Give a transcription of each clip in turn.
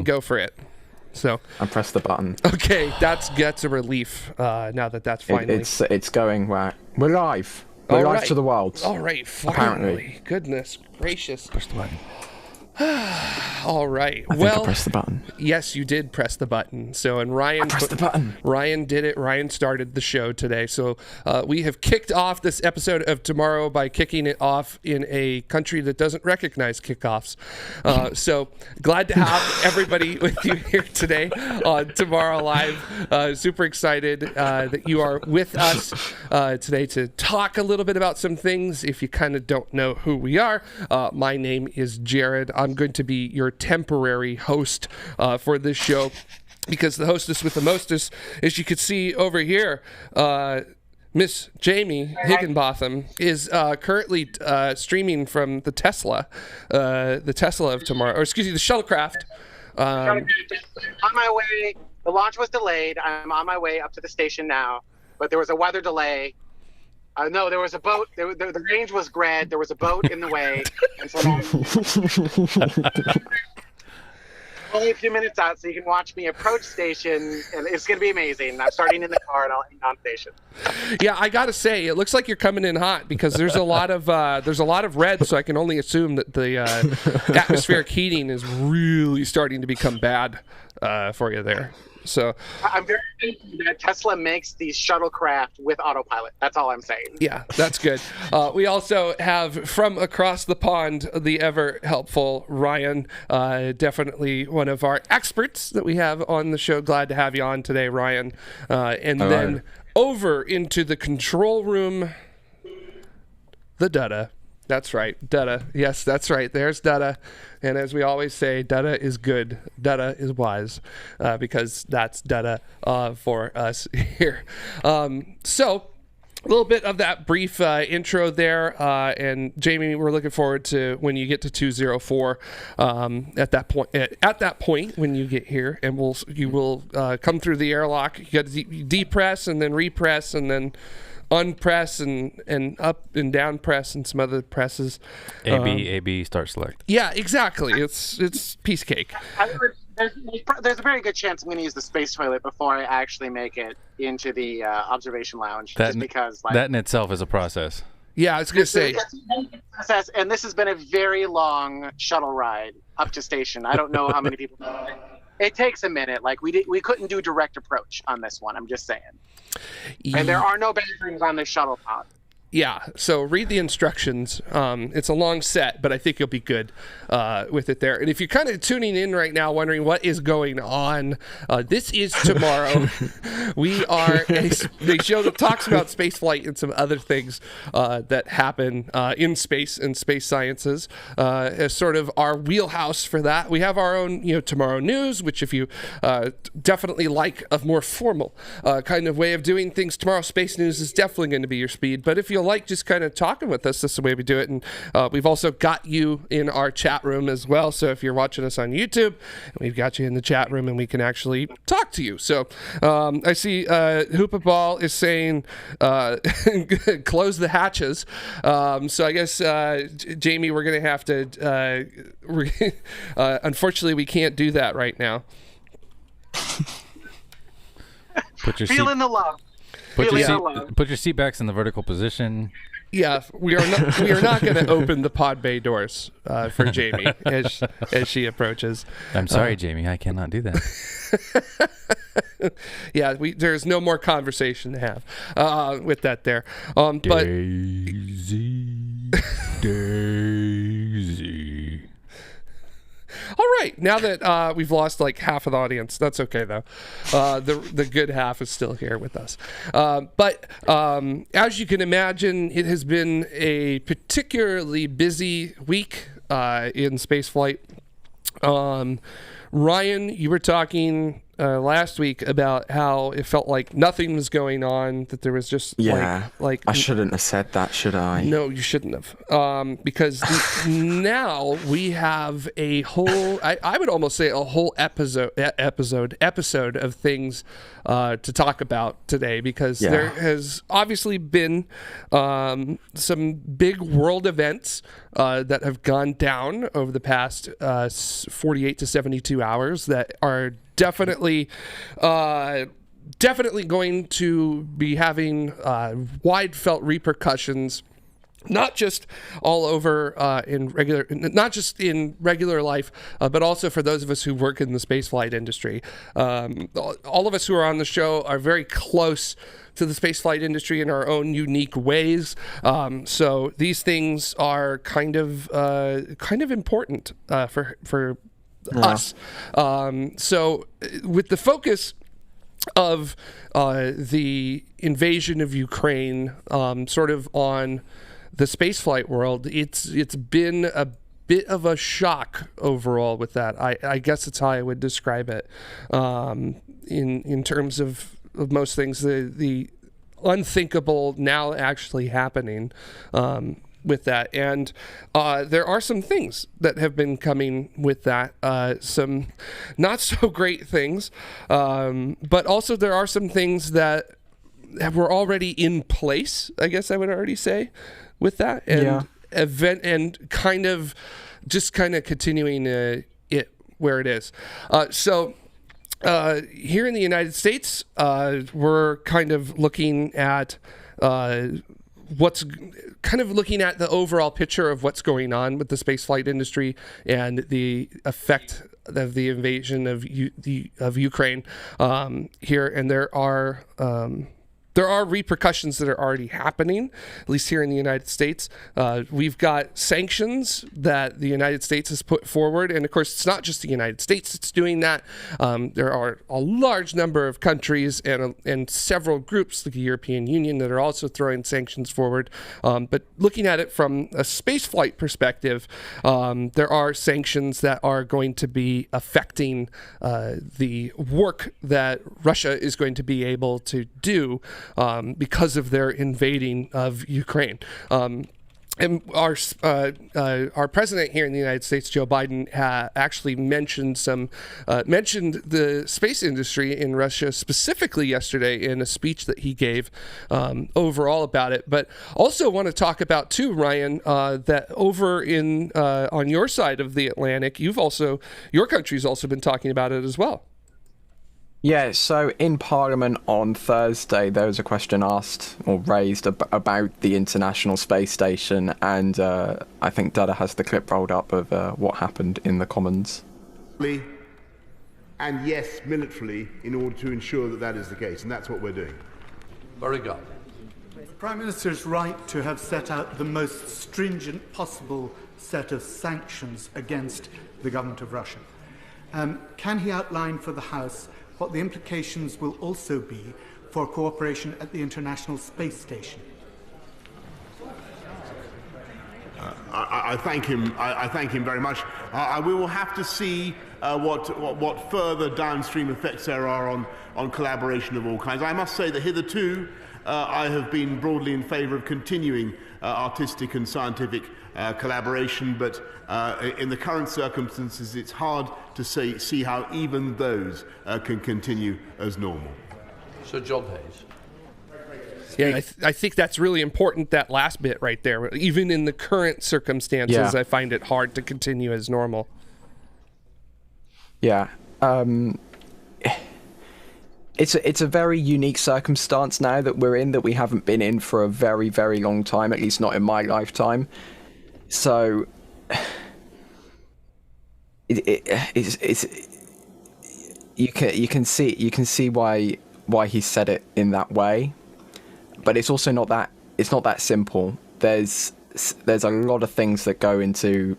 Go for it. So I pressed the button. Okay, that's a relief. Now that's finally it's going right. We're live. We're live to the world. All right, finally. Apparently. Goodness gracious. Press the button. All right. I think I pressed the button. Yes, you did press the button. So, and Ryan pressed the button. Ryan did it. Ryan started the show today. So, we have kicked off this episode of Tomorrow by kicking it off in a country that doesn't recognize kickoffs. So, glad to have everybody with you here today on Tomorrow Live. Super excited that you are with us today to talk a little bit about some things. If you kind of don't know who we are, my name is Jared. I'm going to be your temporary host for this show because the hostess with the mostest, as you can see over here, Miss Jamie Higginbotham is currently streaming from the Tesla of tomorrow, or excuse me, the shuttlecraft. On my way. The launch was delayed. I'm on my way up to the station now, but there was a weather delay. No, there was a boat. The range was red. There was a boat in the way. And so only a few minutes out, so you can watch me approach station, and it's going to be amazing. I'm starting in the car, and I'll end on station. Yeah, I got to say, it looks like you're coming in hot because there's a lot of red, so I can only assume that the atmospheric heating is really starting to become bad for you there. So I'm very thankful that Tesla makes these shuttlecraft with autopilot. That's all I'm saying. Yeah, that's good. We also have from across the pond the ever helpful Ryan, definitely one of our experts that we have on the show. Glad to have you on today, Ryan. And then over into the control room, the Dutta. That's right, Dutta. Yes, that's right. There's Dutta. And as we always say, Dutta is good. Dutta is wise, because that's Dutta for us here. So a little bit of that brief intro there. And Jamie, we're looking forward to when you get to 204 at that point when you get here, and you will come through the airlock. You got to depress and then repress and then unpress and up and down press and some other presses. A-B, start select. Yeah, exactly. It's piece cake. There's a very good chance I'm going to use the space toilet before I actually make it into the observation lounge. Just because that in itself is a process. Yeah, I was going to say. And this has been a very long shuttle ride up to station. I don't know how many people know it. It takes a minute. Like we couldn't do direct approach on this one. I'm just saying. And there are no bathrooms on this shuttle pod. Yeah, so read the instructions. It's a long set, but I think you'll be good with it there. And if you're kind of tuning in right now wondering what is going on, this is Tomorrow. We are a show that talks about space flight and some other things that happen in space and space sciences as sort of our wheelhouse for that. We have our own, Tomorrow News, which if you definitely like a more formal kind of way of doing things, Tomorrow Space News is definitely going to be your speed. But if you like just kind of talking with us, that's the way we do it. And we've also got you in our chat room as well. So if you're watching us on YouTube, we've got you in the chat room and we can actually talk to you. So I see Hoopa Ball is saying close the hatches. So I guess, Jamie, we're going to have to, unfortunately, we can't do that right now. Feeling the love. Put your seat backs in the vertical position. Yeah, we are not going to open the pod bay doors for Jamie as she approaches. I'm sorry, Jamie, I cannot do that. Yeah, there's no more conversation to have with that there. But Daisy. All right, now that we've lost like half of the audience, that's okay though. The good half is still here with us. But as you can imagine, it has been a particularly busy week in spaceflight. Ryan, you were talking last week about how it felt like nothing was going on, that there was just like I shouldn't have said that, should I? No, you shouldn't have. Because now we have a whole, I would almost say a whole episode of things to talk about today, because there has obviously been some big world events that have gone down over the past 48 to 72 hours that are definitely going to be having wide felt repercussions, not just all over not just in regular life, but also for those of us who work in the spaceflight industry. All of us who are on the show are very close to the spaceflight industry in our own unique ways. So these things are kind of important for us. So with the focus of the invasion of Ukraine sort of on the spaceflight world, it's been a bit of a shock overall with that. I guess that's how I would describe it in terms of most things. The unthinkable now actually happening with that, and there are some things that have been coming with that, some not so great things, but also there are some things that were already in place, I guess I would already say, with that, and event, and kind of continuing it where it is. So here in the United States, we're kind of looking at the overall picture of what's going on with the spaceflight industry and the effect of the invasion of Ukraine here, and there are repercussions that are already happening, at least here in the United States. We've got sanctions that the United States has put forward. And of course, it's not just the United States that's doing that. There are a large number of countries and several groups, like the European Union, that are also throwing sanctions forward. But looking at it from a spaceflight perspective, there are sanctions that are going to be affecting the work that Russia is going to be able to do because of their invading of Ukraine. And our president here in the United States, Joe Biden, actually mentioned the space industry in Russia specifically yesterday in a speech that he gave overall about it. But also want to talk about too, Ryan, that over in on your side of the Atlantic, your country's also been talking about it as well. Yeah, so in Parliament on Thursday, there was a question asked or raised about the International Space Station, and I think Dada has the clip rolled up of what happened in the Commons. And yes, militarily, in order to ensure that that is the case, and that's what we're doing. Very good. The Prime Minister is right to have set out the most stringent possible set of sanctions against the government of Russia. Can he outline for the House what the implications will also be for cooperation at the International Space Station? I thank him. I thank him very much. We will have to see what further downstream effects there are on collaboration of all kinds. I must say that hitherto I have been broadly in favour of continuing artistic and scientific collaboration, but in the current circumstances, it's hard to see how even those can continue as normal. Sir John Hayes. Yeah, I think that's really important, that last bit right there. Even in the current circumstances, I find it hard to continue as normal. Yeah. It's a very unique circumstance now that we're in, that we haven't been in for a very, very long time, at least not in my lifetime. So it's you can see why he said it in that way, but it's also not that simple. There's a lot of things that go into.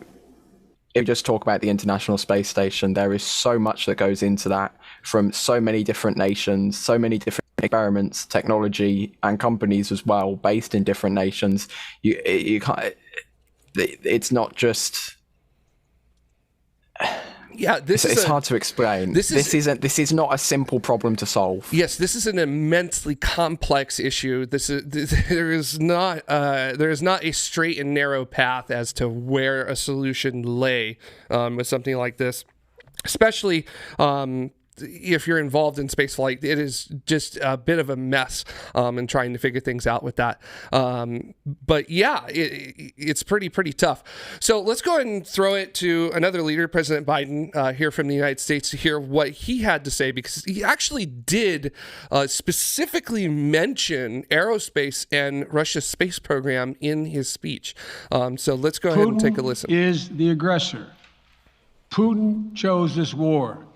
If you just talk about the International Space Station, there is so much that goes into that from so many different nations, so many different experiments, technology, and companies as well, based in different nations. You can't. It's not just Yeah, it's hard to explain. This is not a simple problem to solve. Yes, this is an immensely complex issue. There is not a straight and narrow path as to where a solution lay with something like this, especially if you're involved in spaceflight. It is just a bit of a mess in trying to figure things out with that. But yeah, it's pretty tough. So let's go ahead and throw it to another leader, President Biden, here from the United States, to hear what he had to say, because he actually did specifically mention aerospace and Russia's space program in his speech. So let's go ahead and take a listen. Putin is the aggressor. Putin chose this war.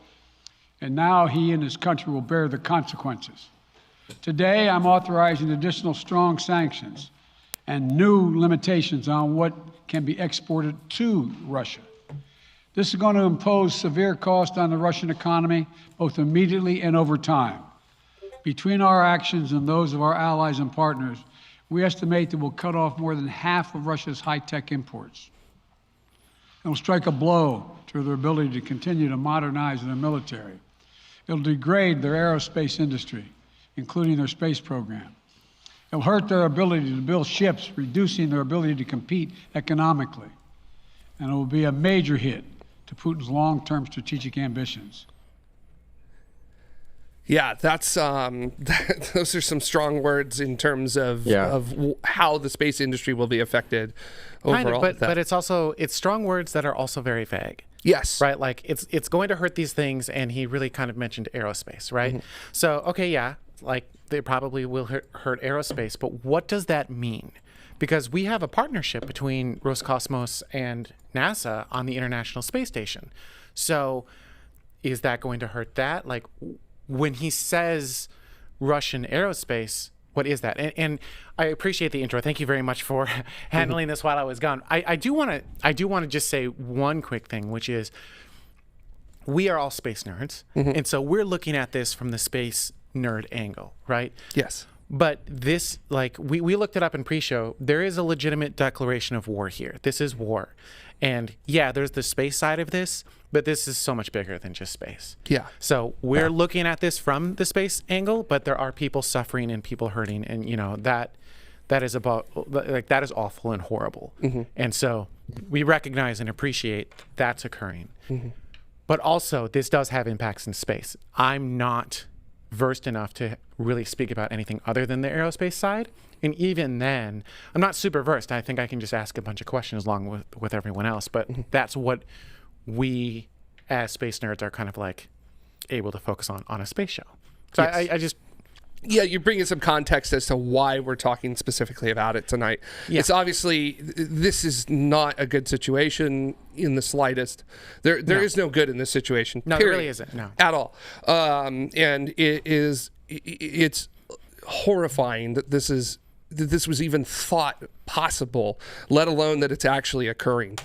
And now he and his country will bear the consequences. Today, I'm authorizing additional strong sanctions and new limitations on what can be exported to Russia. This is going to impose severe cost on the Russian economy, both immediately and over time. Between our actions and those of our allies and partners, we estimate that we'll cut off more than half of Russia's high-tech imports. It will strike a blow to their ability to continue to modernize their military. It'll degrade their aerospace industry, including their space program. It'll hurt their ability to build ships, reducing their ability to compete economically. And it will be a major hit to Putin's long-term strategic ambitions. Yeah, that's those are some strong words in terms of how the space industry will be affected overall. But it's strong words that are also very vague. Yes. Right. Like it's going to hurt these things, and he really kind of mentioned aerospace, right? Mm-hmm. So okay, yeah, like they probably will hurt aerospace, but what does that mean? Because we have a partnership between Roscosmos and NASA on the International Space Station. So is that going to hurt that? Like when he says Russian aerospace, what is that? And I appreciate the intro. Thank you very much for handling this while I was gone. I do want to just say one quick thing, which is we are all space nerds. Mm-hmm. And so we're looking at this from the space nerd angle, right? Yes. But this, like, we looked it up in pre-show. There is a legitimate declaration of war here. This is war. And yeah, there's the space side of this, but this is so much bigger than just space. Yeah. So we're looking at this from the space angle, but there are people suffering and people hurting. And, you know, that is that is awful and horrible. Mm-hmm. And so we recognize and appreciate that's occurring. Mm-hmm. But also, this does have impacts in space. I'm not versed enough to really speak about anything other than the aerospace side. And even then, I'm not super versed. I think I can just ask a bunch of questions along with everyone else. But mm-hmm. that's what we as space nerds are kind of like able to focus on a space show. So yes. I just... Yeah, you're bringing some context as to why we're talking specifically about it tonight. Yeah. It's obviously, this is not a good situation in the slightest. There is no good in this situation. No, period, it really isn't. No. At all. And it's horrifying that this was even thought possible, let alone that it's actually occurring.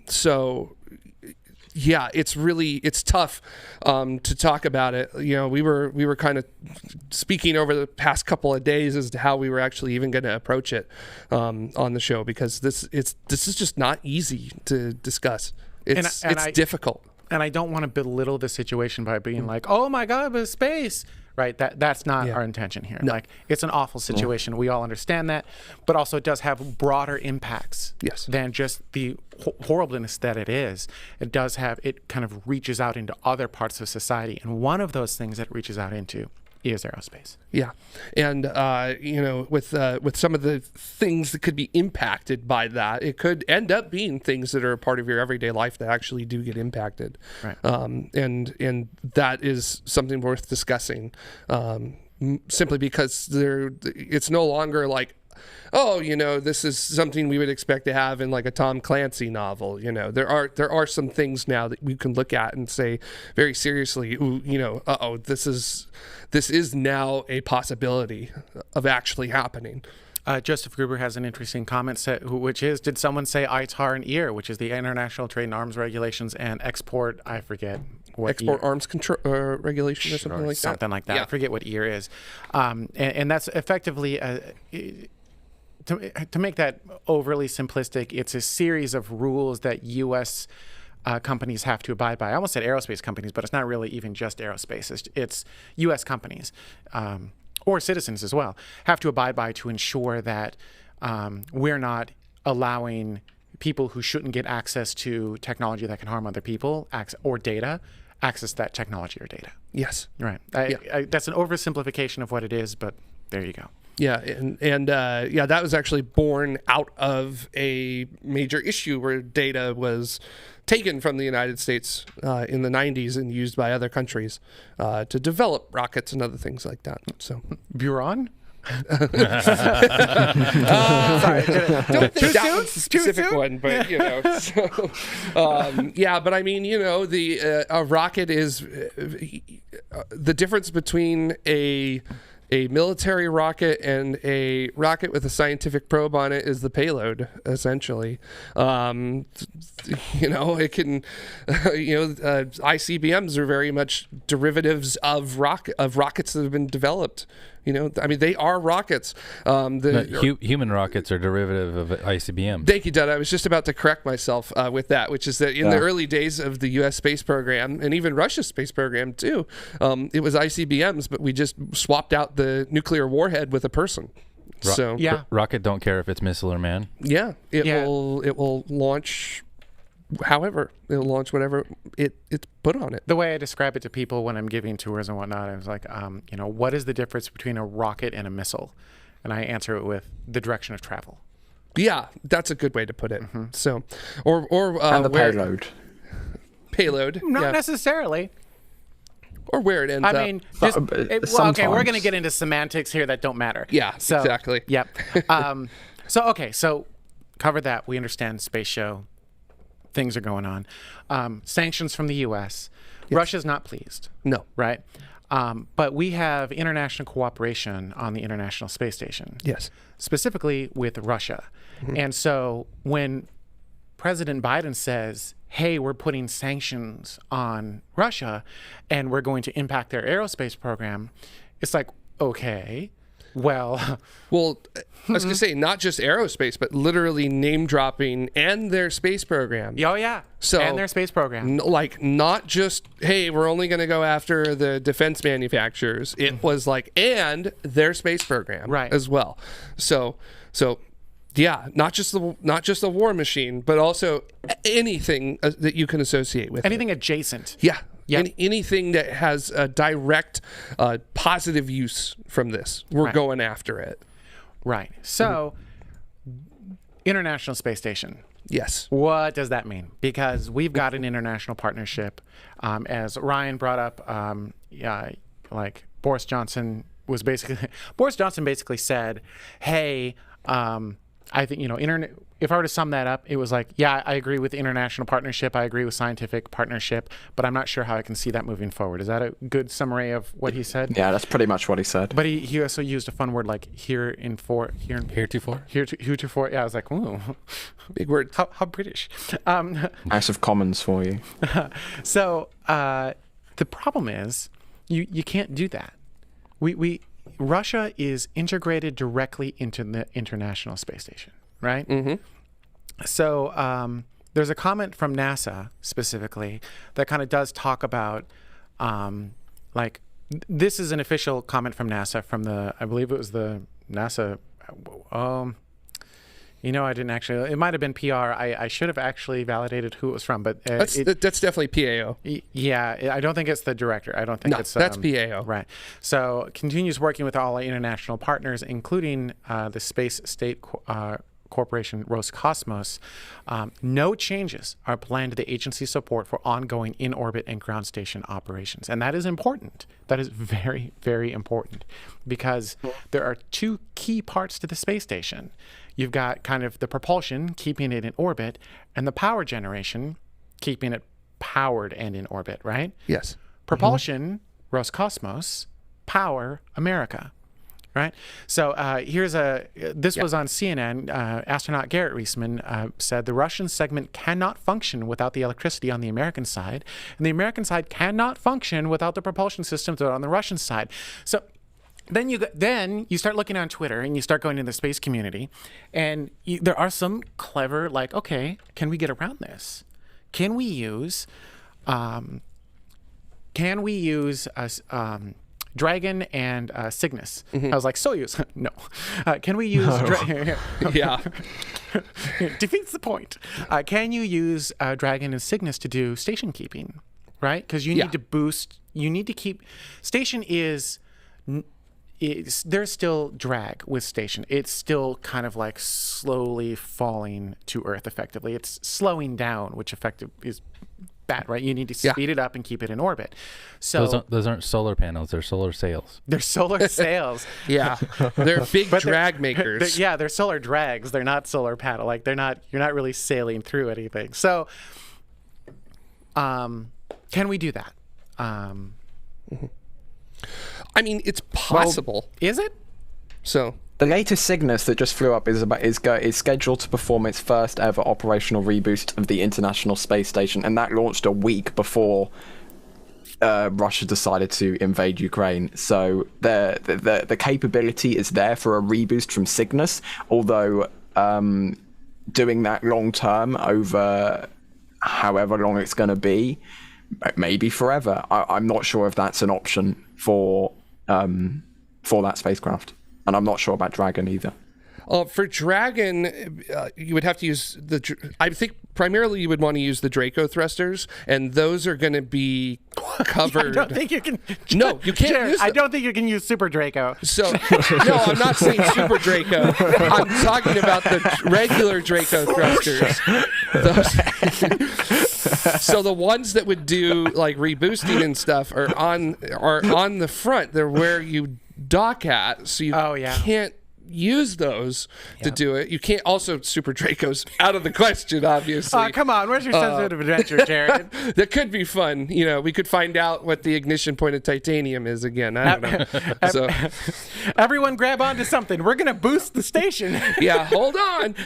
So yeah, it's tough to talk about it. You know, we were kind of speaking over the past couple of days as to how we were actually even going to approach it on the show, because this is just not easy to discuss. It's difficult. And I don't want to belittle the situation by being like, oh my God, but space. Right, that's not our intention here. No. Like, it's an awful situation. We all understand that, but also it does have broader impacts than just the horribleness that it is. It does have, it kind of reaches out into other parts of society, and one of those things that it reaches out into is aerospace. Yeah, and you know, with some of the things that could be impacted by that, it could end up being things that are a part of your everyday life that actually do get impacted. Right. And that is something worth discussing, simply because it's no longer like, oh, you know, this is something we would expect to have in like a Tom Clancy novel. You know, there are some things now that we can look at and say very seriously, ooh, you know, this is now a possibility of actually happening. Joseph Gruber has an interesting comment, which is, did someone say ITAR and EAR, which is the International Trade and Arms Regulations and Export, I forget what Export Arms Control Regulation or something like that? Something like that. Yeah. I forget what EAR is. And that's effectively... to make that overly simplistic, it's a series of rules that U.S. companies have to abide by. I almost said aerospace companies, but it's not really even just aerospace. It's U.S. companies or citizens as well have to abide by to ensure that we're not allowing people who shouldn't get access to technology that can harm other people or data access that technology or data. Yes. Right. That's an oversimplification of what it is, but there you go. Yeah, and that was actually born out of a major issue where data was taken from the United States in the 90s and used by other countries to develop rockets and other things like that. So, Buron? Sorry, don't think that was a specific one, but So, but I mean, the a rocket is the difference between a military rocket and a rocket with a scientific probe on it is the payload, essentially. It can, ICBMs are very much derivatives of rockets that have been developed. They are rockets. Human rockets are derivative of ICBM. Thank you, Dud. I was just about to correct myself with that, which is that in the early days of the U.S. space program, and even Russia's space program too, it was ICBMs, but we just swapped out the nuclear warhead with a person. Rocket don't care if it's missile or man. Yeah, it will launch. However, it'll launch whatever it's put on it. The way I describe it to people when I'm giving tours and whatnot, I was like, what is the difference between a rocket and a missile? And I answer it with the direction of travel. Yeah, that's a good way to put it. Mm-hmm. So, or and the payload. Payload, not necessarily. Or where it ends up. I mean, okay, we're going to get into semantics here that don't matter. Yeah, exactly. Yep. So covered that. We understand space show. Things are going on. Sanctions from the U.S. Yes. Russia's not pleased. No. Right? But we have international cooperation on the International Space Station. Yes. Specifically with Russia. Mm-hmm. And so when President Biden says, hey, we're putting sanctions on Russia and we're going to impact their aerospace program, it's like, okay. Well, I was going to say not just aerospace, but literally name dropping and their space program. Oh, yeah. And their space program. Not just, hey, we're only going to go after the defense manufacturers. It was like, and their space program as well. So yeah, not just the war machine, but also anything that you can associate with anything adjacent. Yeah. Yep. Anything that has a direct positive use from this, we're going after it. Right. So, International Space Station. Yes. What does that mean? Because we've got an international partnership. As Ryan brought up, Boris Johnson basically said, hey, I think, if I were to sum that up, it was like, yeah, I agree with international partnership. I agree with scientific partnership, but I'm not sure how I can see that moving forward. Is that a good summary of what he said? Yeah, that's pretty much what he said. But he also used a fun word like heretofore. Yeah, I was like, ooh. Big word. How British. House of Commons for you. So the problem is you can't do that. Russia is integrated directly into the International Space Station, right? Mm-hmm. So there's a comment from NASA specifically that kind of does talk about, this is an official comment from NASA from I believe it was the NASA. I didn't actually. It might have been PR. I should have actually validated who it was from, but that's definitely PAO. Yeah, I don't think it's the director. I don't think it's. That's PAO. Right. So continues working with all our international partners, including the Space State Corporation Roscosmos. No changes are planned to the agency's support for ongoing in-orbit and ground station operations, and that is important. That is very, very important because there are two key parts to the space station. You've got kind of the propulsion, keeping it in orbit, and the power generation, keeping it powered and in orbit, right? Yes. Propulsion, Roscosmos, power, America, right? So this was on CNN. Astronaut Garrett Reisman said the Russian segment cannot function without the electricity on the American side, and the American side cannot function without the propulsion systems that are on the Russian side. So then you start looking on Twitter and you start going into the space community, and there are some clever okay, can we get around this? can we use Dragon and Cygnus? I was like, Soyuz. No. Can we use... Yeah. Defeats the point. Can you use Dragon and Cygnus to do station keeping, right? Because you need to boost... You need to keep... Station is... there's still drag with station. It's still kind of like slowly falling to Earth effectively. It's slowing down, which effective is bad, right? You need to speed it up and keep it in orbit. So those aren't solar panels, they're solar sails. They're solar sails. Yeah. They're big drag makers. They're solar drags. They're not solar paddle. Like you're not really sailing through anything. So can we do that? I mean, it's possible. Is it? So the latest Cygnus that just flew up is scheduled to perform its first ever operational reboost of the International Space Station, and that launched a week before Russia decided to invade Ukraine. So the capability is there for a reboost from Cygnus, although doing that long term over however long it's going to be, maybe forever. I'm not sure if that's an option for that spacecraft, and I'm not sure about Dragon either. For Dragon, you would have to use I think primarily you would want to use the Draco Thrusters, and those are going to be covered. I don't think you can. No, you can't use them. I don't think you can use Super Draco. So, no, I'm not saying Super Draco. I'm talking about the regular Draco Thrusters. So the ones that would do like reboosting and stuff are on the front. They're where you dock at, so you can't use those to do it. You can't also Super Dracos out of the question, obviously. Come on, where's your sense of adventure, Jared? That could be fun. You know, we could find out what the ignition point of titanium is again. I don't know. So everyone grab onto something. We're gonna boost the station. Yeah, hold on.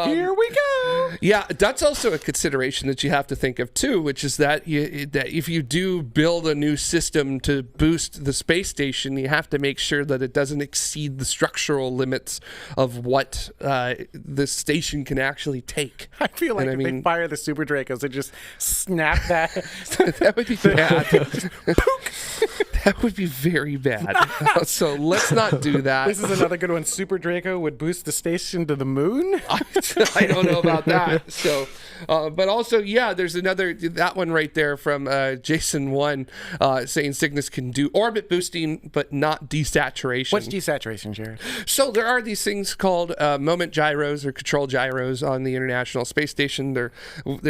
Here we go. Yeah, that's also a consideration that you have to think of too, which is that if you do build a new system to boost the space station, you have to make sure that it doesn't exceed the structural limits of what the station can actually take. I feel like if they fire the Super Dracos, they just snap that. That would be bad. That would be very bad. So let's not do that. This is another good one. Super Draco would boost the station to the moon? I don't know about that. So, but also, there's that one right there from Jason 1 saying Cygnus can do orbit boosting, but not desaturation. What's desaturation, Jared? So there are these things called moment gyros or control gyros on the International Space Station. They're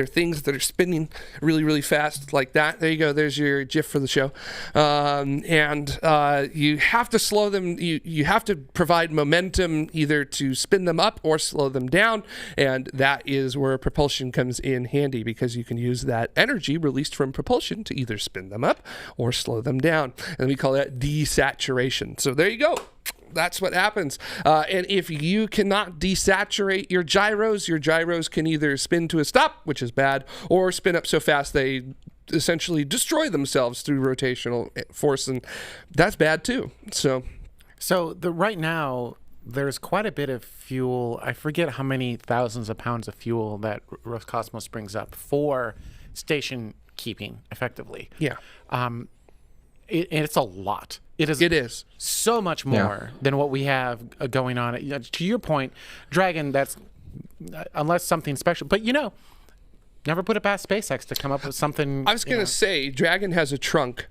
things that are spinning really, really fast like that. There you go. There's your GIF for the show. And you have to slow them. You have to provide momentum either to spin them up or slow them down. And that is where propulsion comes in handy, because you can use that energy released from propulsion to either spin them up or slow them down. And we call that desaturation. So there you go. That's what happens. And if you cannot desaturate your gyros can either spin to a stop, which is bad, or spin up so fast they essentially destroy themselves through rotational force, and that's bad too. So right now there's quite a bit of fuel. I forget how many thousands of pounds of fuel that Roscosmos brings up for station keeping effectively. Yeah. It's a lot. It is so much more than what we have going on. To your point, Dragon, that's unless something special. But never put it past SpaceX to come up with something. I was going to say, Dragon has a trunk.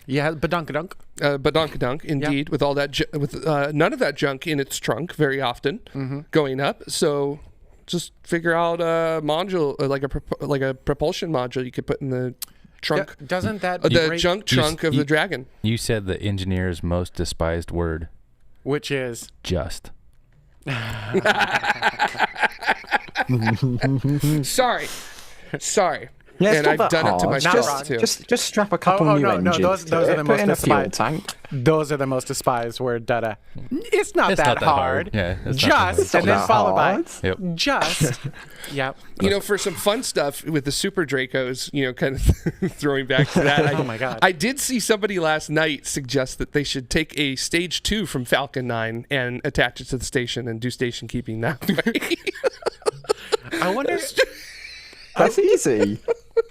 Yeah, badunkadunk. Badunkadunk, indeed, with all that, with none of that junk in its trunk very often going up. So just figure out a module, like a propulsion module you could put in the trunk. Doesn't that the junk trunk of the Dragon? You said the engineer's most despised word, which is just. Sorry. Yeah, and I've done it to myself too. Just strap a couple new engines. No, those are the most despised. Tank. Those are the most despised word. It's not that hard. Yeah, just and then followed by just. Yep. For some fun stuff with the Super Dracos, kind of throwing back to that. Oh my God! I did see somebody last night suggest that they should take a Stage 2 from Falcon 9 and attach it to the station and do station keeping that way. I wonder. That's easy.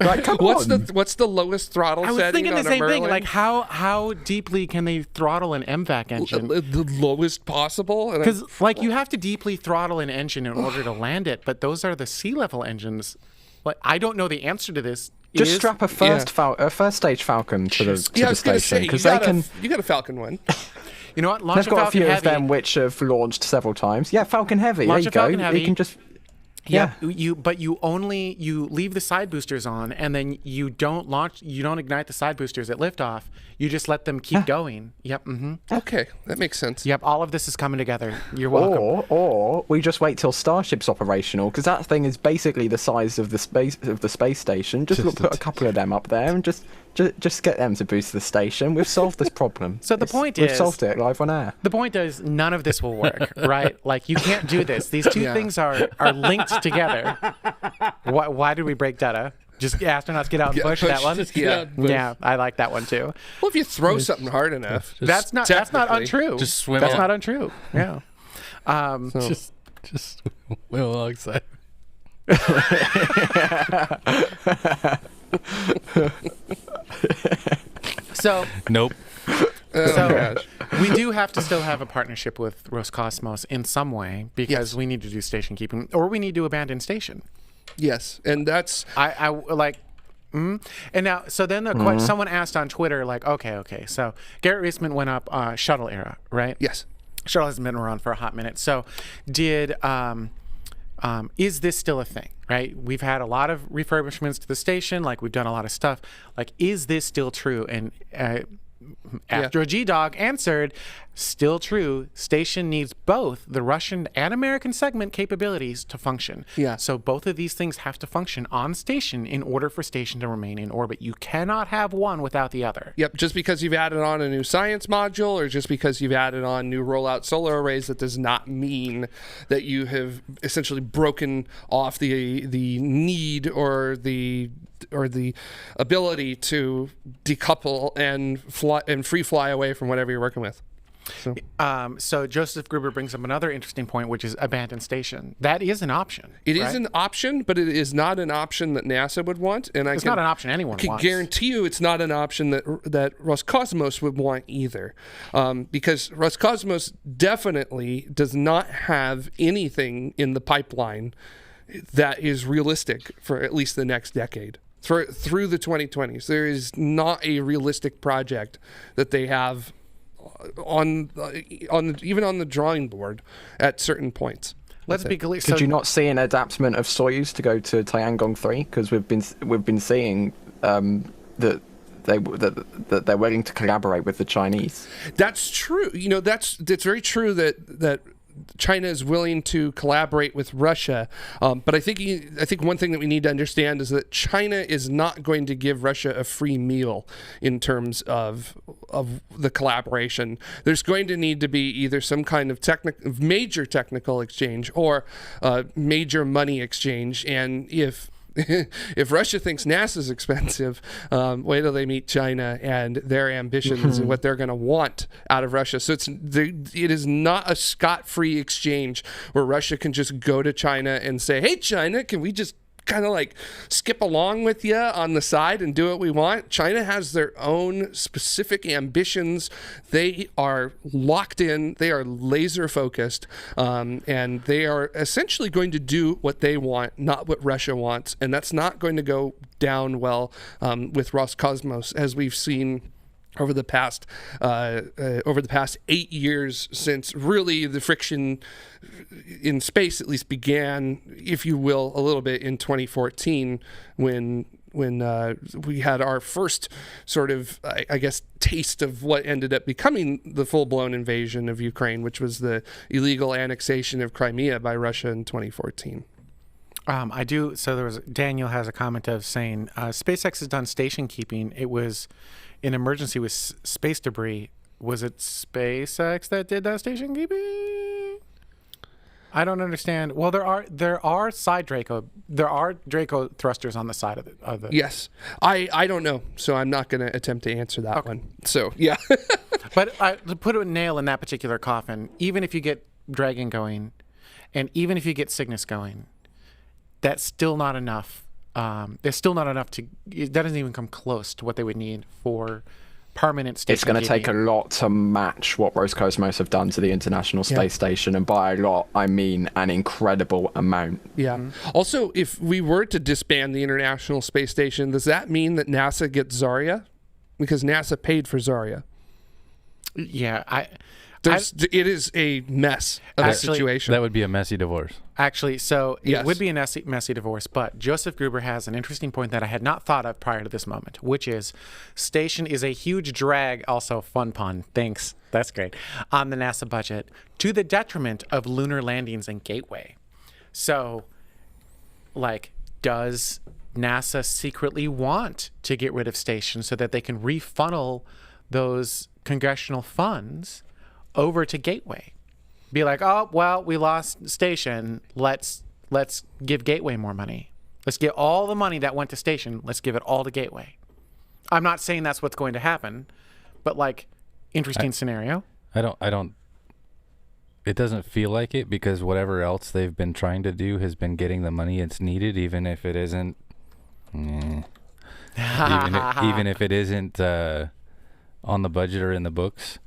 Like, come What's on. the lowest throttle I was setting thinking on the a same thing. Merlin? Like, how deeply can they throttle an MVAC engine? The lowest possible? Because, like, you have to deeply throttle an engine in order to land it, but those are the sea level engines. Like, I don't know the answer to this. Just strap a first stage Falcon to the station, because they can. You got a Falcon one. You know what? Launch They've got a Falcon few Heavy. of them which have launched several times. Yeah, Falcon Heavy. Launch there you a go. Falcon Heavy. You can just. Yeah, but you leave the side boosters on, and then you don't ignite the side boosters at liftoff. You just let them keep going. Yep. Mm-hmm. Okay, that makes sense. Yep. All of this is coming together. You're welcome. Or we just wait till Starship's operational, because that thing is basically the size of the space station. Just put a couple of them up there and just get them to boost the station. We've solved this problem. So we've solved it live on air. The point is, none of this will work, right? Like, you can't do this. These two things are linked together. Why did we break data? Just astronauts get out and push that one. Yeah, I like that one too. Well, if you throw something hard enough, that's not untrue. Just swim. That's not untrue. Yeah. Just swim alongside. So nope. We do have to still have a partnership with Roscosmos in some way, because we need to do station keeping, or we need to abandon station. Yes, and that's I like. And now, so then someone asked on Twitter, like, okay, so Garrett Reisman went up shuttle era, right? Yes. Shuttle has been around for a hot minute. So is this still a thing, right? We've had a lot of refurbishments to the station. Like, we've done a lot of stuff. Like, is this still true? And Astro G-Dog answered, still true. Station needs both the Russian and American segment capabilities to function. Yeah. So both of these things have to function on station in order for station to remain in orbit. You cannot have one without the other. Yep. Just because you've added on a new science module, or just because you've added on new rollout solar arrays, that does not mean that you have essentially broken off the need or the ability to decouple and free fly away from whatever you're working with. So Joseph Gruber brings up another interesting point, which is abandon station. That is an option. It is an option, but it is not an option that NASA would want. And it's not an option anyone wants. I can guarantee you it's not an option that Roscosmos would want either. Because Roscosmos definitely does not have anything in the pipeline that is realistic for at least the next decade. Through the 2020s, there is not a realistic project that they have on even on the drawing board at certain points. Let's be clear. Could you not see an adaptation of Soyuz to go to Tiangong 3? Because we've been seeing that they're willing to collaborate with the Chinese. That's true. That's very true that China is willing to collaborate with Russia, but I think one thing that we need to understand is that China is not going to give Russia a free meal in terms of the collaboration. There's going to need to be either some kind of major technical exchange or major money exchange, and if Russia thinks NASA's expensive, wait till they meet China and their ambitions and what they're going to want out of Russia. So it is not a scot-free exchange where Russia can just go to China and say, hey, China, can we just kind of like skip along with you on the side and do what we want? China has their own specific ambitions. They are locked in. They are laser focused, and they are essentially going to do what they want, not what Russia wants. And that's not going to go down well with Roscosmos, as we've seen over the past 8 years, since really the friction in space at least began, if you will, a little bit in 2014 when we had our first sort of, I guess, taste of what ended up becoming the full-blown invasion of Ukraine, which was the illegal annexation of Crimea by Russia in 2014. I do. So Daniel has a comment of saying SpaceX has done station keeping. It was in emergency with space debris. Was it SpaceX that did that station keeping? I don't understand. Well, there are side Draco. There are Draco thrusters on the side of the. Yes, I don't know, so I'm not going to attempt to answer that one. So yeah, but to put a nail in that particular coffin, even if you get Dragon going, and even if you get Cygnus going, that's still not enough there's still not enough to. It doesn't even come close to what they would need for permanent station. It's going to take a lot to match what Roscosmos have done to the International Space Station, and by a lot, I mean an incredible amount. Yeah. Also, if we were to disband the International Space Station, does that mean that NASA gets Zarya? Because NASA paid for Zarya. Yeah, it is a mess of a situation. That would be a messy divorce. Actually, so Yes. it would be a messy divorce, but Joseph Gruber has an interesting point that I had not thought of prior to this moment, which is station is a huge drag, also fun pun, thanks, that's great, on the NASA budget to the detriment of lunar landings and Gateway. So, like, does NASA secretly want to get rid of station so that they can refunnel those congressional funds over to Gateway? Be like, oh, well, we lost station. Let's give Gateway more money. Let's get all the money that went to station. Let's give it all to Gateway. I'm not saying that's what's going to happen, but like, interesting scenario. I don't. It doesn't feel like it, because whatever else they've been trying to do has been getting the money it's needed, even if it isn't. Even if it isn't on the budget or in the books.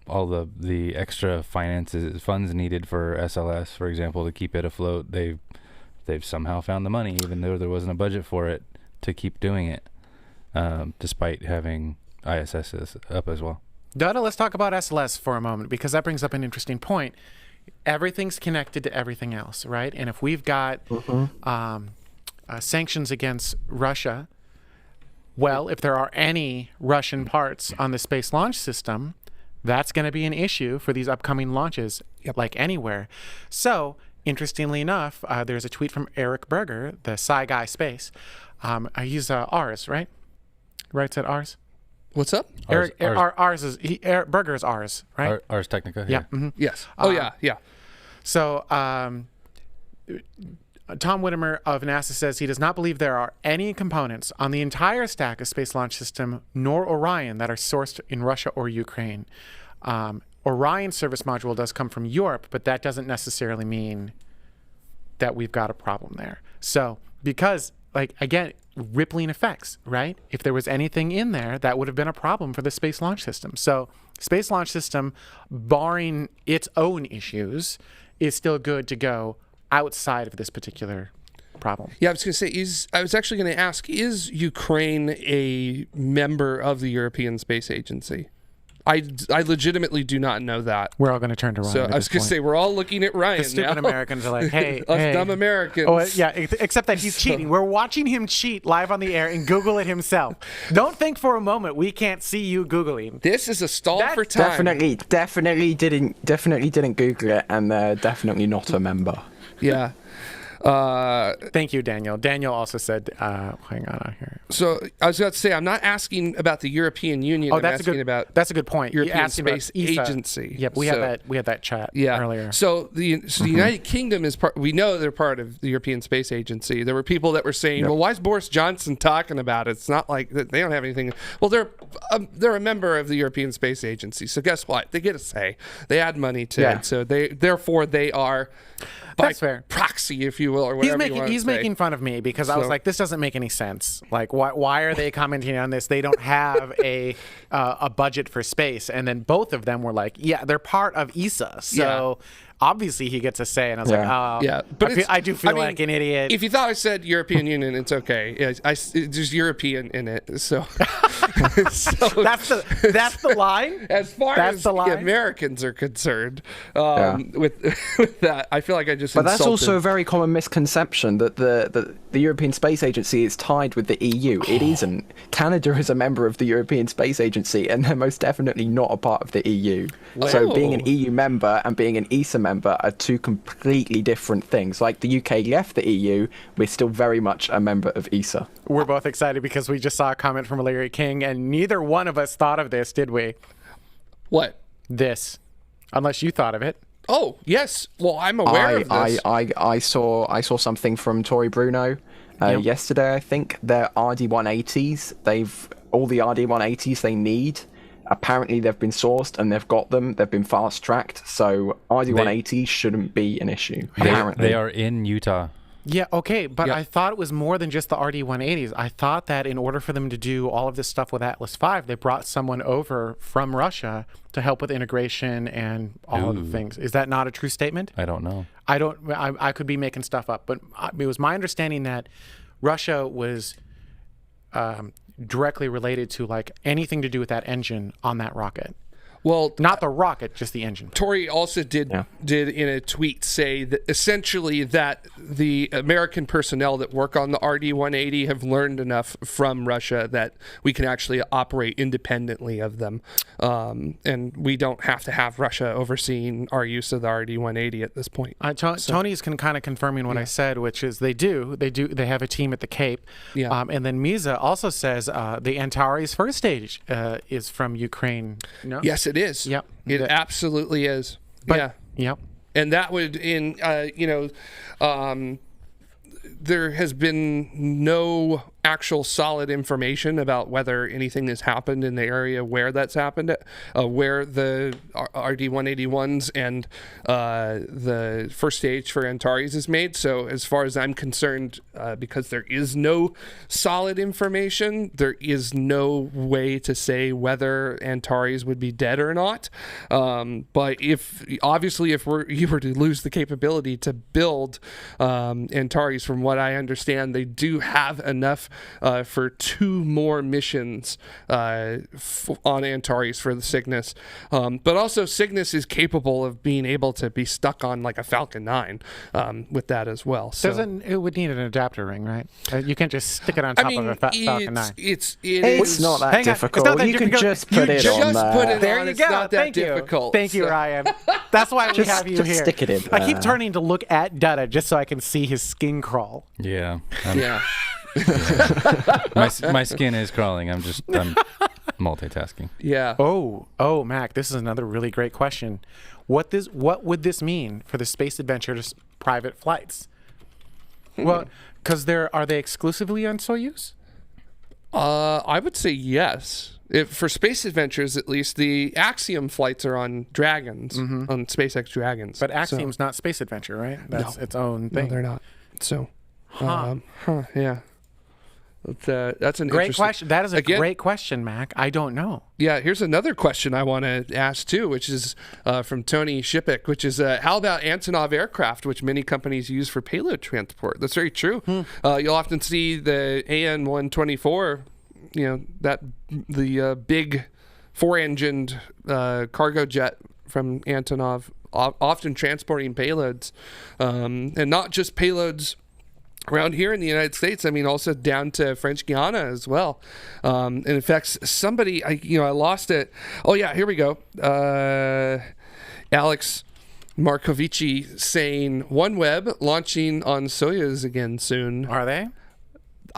All the extra funds needed for SLS, for example, to keep it afloat, they've somehow found the money, even though there wasn't a budget for it, to keep doing it, despite having ISS up as well. Donna, let's talk about SLS for a moment, because that brings up an interesting point. Everything's connected to everything else, right? And if we've got sanctions against Russia, well, if there are any Russian parts on the Space Launch System, that's going to be an issue for these upcoming launches, like anywhere. So, interestingly enough, there's a tweet from Eric Berger, the Sci Guy Space. I use Rs, right? Right, said Rs? What's up? Eric Berger is Rs, right? Rs Technica. Yeah. Mm-hmm. Yes. Oh, yeah. So, Tom Whittemer of NASA says he does not believe there are any components on the entire stack of Space Launch System nor Orion that are sourced in Russia or Ukraine. Orion's service module does come from Europe, but that doesn't necessarily mean that we've got a problem there. So, because, like, again, rippling effects, right? If there was anything in there, that would have been a problem for the Space Launch System. So, Space Launch System, barring its own issues, is still good to go outside of this particular problem. Yeah, I was going to say, I was actually going to ask, is Ukraine a member of the European Space Agency? I legitimately do not know that. We're all going to turn to Ryan. So I was going to say, we're all looking at Ryan. The stupid now. Americans are like, hey, us dumb Americans. Oh, yeah, except that he's cheating. We're watching him cheat live on the air and Google it himself. Don't think for a moment we can't see you Googling. This is a stall for time. Definitely didn't Google it, and they're definitely not a member. Yeah. Thank you, Daniel. Daniel also said, hang on here. So I was about to say, I'm not asking about the European Union. Oh, I'm asking about that's a good point. European Space Agency. Yep, we had that chat earlier. So the United Kingdom is part. We know they're part of the European Space Agency. There were people that were saying, well, why is Boris Johnson talking about it? It's not like they don't have anything. Well, they're a member of the European Space Agency. So guess what? They get a say. They add money to it. So therefore they are by That's fair. proxy, if you will, or whatever He's making fun of me because I was like, this doesn't make any sense. Like, why are they commenting on this? They don't have a budget for space. And then both of them were like, yeah, they're part of ESA. So obviously he gets a say. And I was like, oh, but I do feel like an idiot. If you thought I said European Union, it's okay. There's European in it. So, that's the line? As far as the Americans are concerned, with that, I feel like I just But that's insulted. also a very common misconception that the European Space Agency is tied with the EU. It isn't. Canada is a member of the European Space Agency, and they're most definitely not a part of the EU. Whoa. So being an EU member and being an ESA member are two completely different things. Like the UK left the EU, we're still very much a member of ESA. We're both excited because we just saw a comment from Larry King, and neither one of us thought of this, did we? What? This. Unless you thought of it. Oh, yes. Well, I'm aware of this. I saw something from Tori Bruno yesterday, I think. Their RD-180s, all the RD-180s they need, apparently they've been sourced and they've got them. They've been fast-tracked, so RD-180s shouldn't be an issue, apparently. They are in Utah. Yeah, okay, but Yep. I thought it was more than just the RD-180s. I thought that in order for them to do all of this stuff with Atlas V, they brought someone over from Russia to help with integration and all of the things. Is that not a true statement? I don't know. I could be making stuff up, but it was my understanding that Russia was directly related to like anything to do with that engine on that rocket. Well, Not the rocket, just the engine. Tori also did in a tweet say that essentially that the American personnel that work on the RD-180 have learned enough from Russia that we can actually operate independently of them, and we don't have to have Russia overseeing our use of the RD-180 at this point. Tony's kind of confirming what I said, which is they have a team at the Cape, and then Misa also says the Antares first stage is from Ukraine. No? Yes, it is. Yep. It absolutely is. Yep. And that would, there has been no actual solid information about whether anything has happened in the area where that's happened, where the RD-181s and the first stage for Antares is made. So as far as I'm concerned, because there is no solid information, there is no way to say whether Antares would be dead or not. But if you were to lose the capability to build Antares, from what I understand, they do have enough for 2 more missions on Antares for the Cygnus. But also Cygnus is capable of being able to be stuck on like a Falcon 9 with that as well. So It would need an adapter ring, right? You can't just stick it on top of a Falcon 9. It's not that difficult. You can just put it on there. There you It's go. not that Thank difficult. you. Thank you, Ryan. That's why we have you just here. stick it in I keep there. turning to look at Dutta just so I can see his skin crawl. Yeah. Yeah. My skin is crawling. I'm multitasking. Yeah. Oh, Mac, this is another really great question. What would this mean for the Space Adventure's private flights? Well, because are they exclusively on Soyuz? I would say yes. For Space Adventures, at least, the Axiom flights are on Dragons, on SpaceX Dragons. But Axiom's not Space Adventure, right? That's its own thing. No, they're not. So, yeah. That's an Great interesting question. That is a great question, Mac. I don't know. Yeah, here's another question I want to ask too, which is from Tony Shippick, which is how about Antonov aircraft, which many companies use for payload transport? That's very true. You'll often see the AN-124, the big 4-engined cargo jet from Antonov, often transporting payloads, and not just payloads around here in the United States. I mean, also down to French Guiana as well. And in fact, somebody, I lost it. Oh yeah, here we go. Alex Markovici saying OneWeb launching on Soyuz again soon. Are they?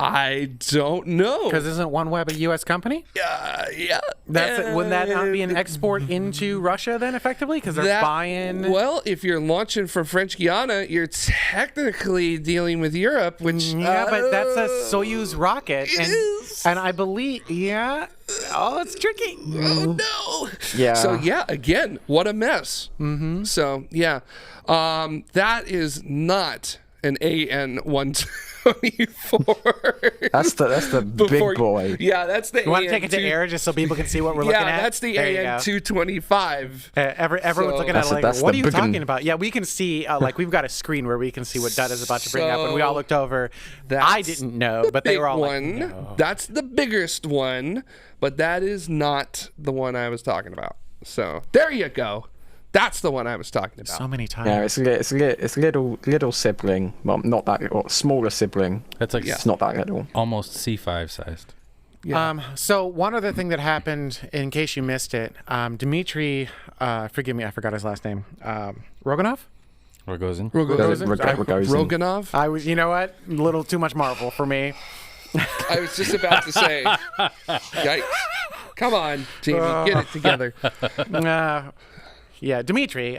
I don't know. Because isn't OneWeb a U.S. company? Yeah. Wouldn't that not be an export into Russia then, effectively? Because they're buying. Well, if you're launching from French Guiana, you're technically dealing with Europe, which but that's a Soyuz rocket. It is. And I believe, Oh, it's tricky. Oh no. Yeah. So again, what a mess. Mm-hmm. So that is not an AN-124. That's the big boy. Yeah, that's the. You want to take it to air just so people can see what we're looking at? Yeah, that's the AN-225. Everyone's looking at it like, what are you talking about? Yeah, we can see, we've got a screen where we can see what Dud is about to bring up, and we all looked over. I didn't know, but they were all like, no. That's the biggest one, but that is not the one I was talking about. So there you go. That's the one I was talking about. So many times. Yeah, it's little sibling. Well, not that, or smaller sibling. That's like It's not that little. almost C5 sized. Yeah. So one other thing that happened, in case you missed it, Dmitry, forgive me, I forgot his last name. Roganov? Rogozin. Roganov? I was, you know what? A little too much Marvel for me. I was just about to say, yikes. Come on, Jamie, get it together. Yeah, Dmitry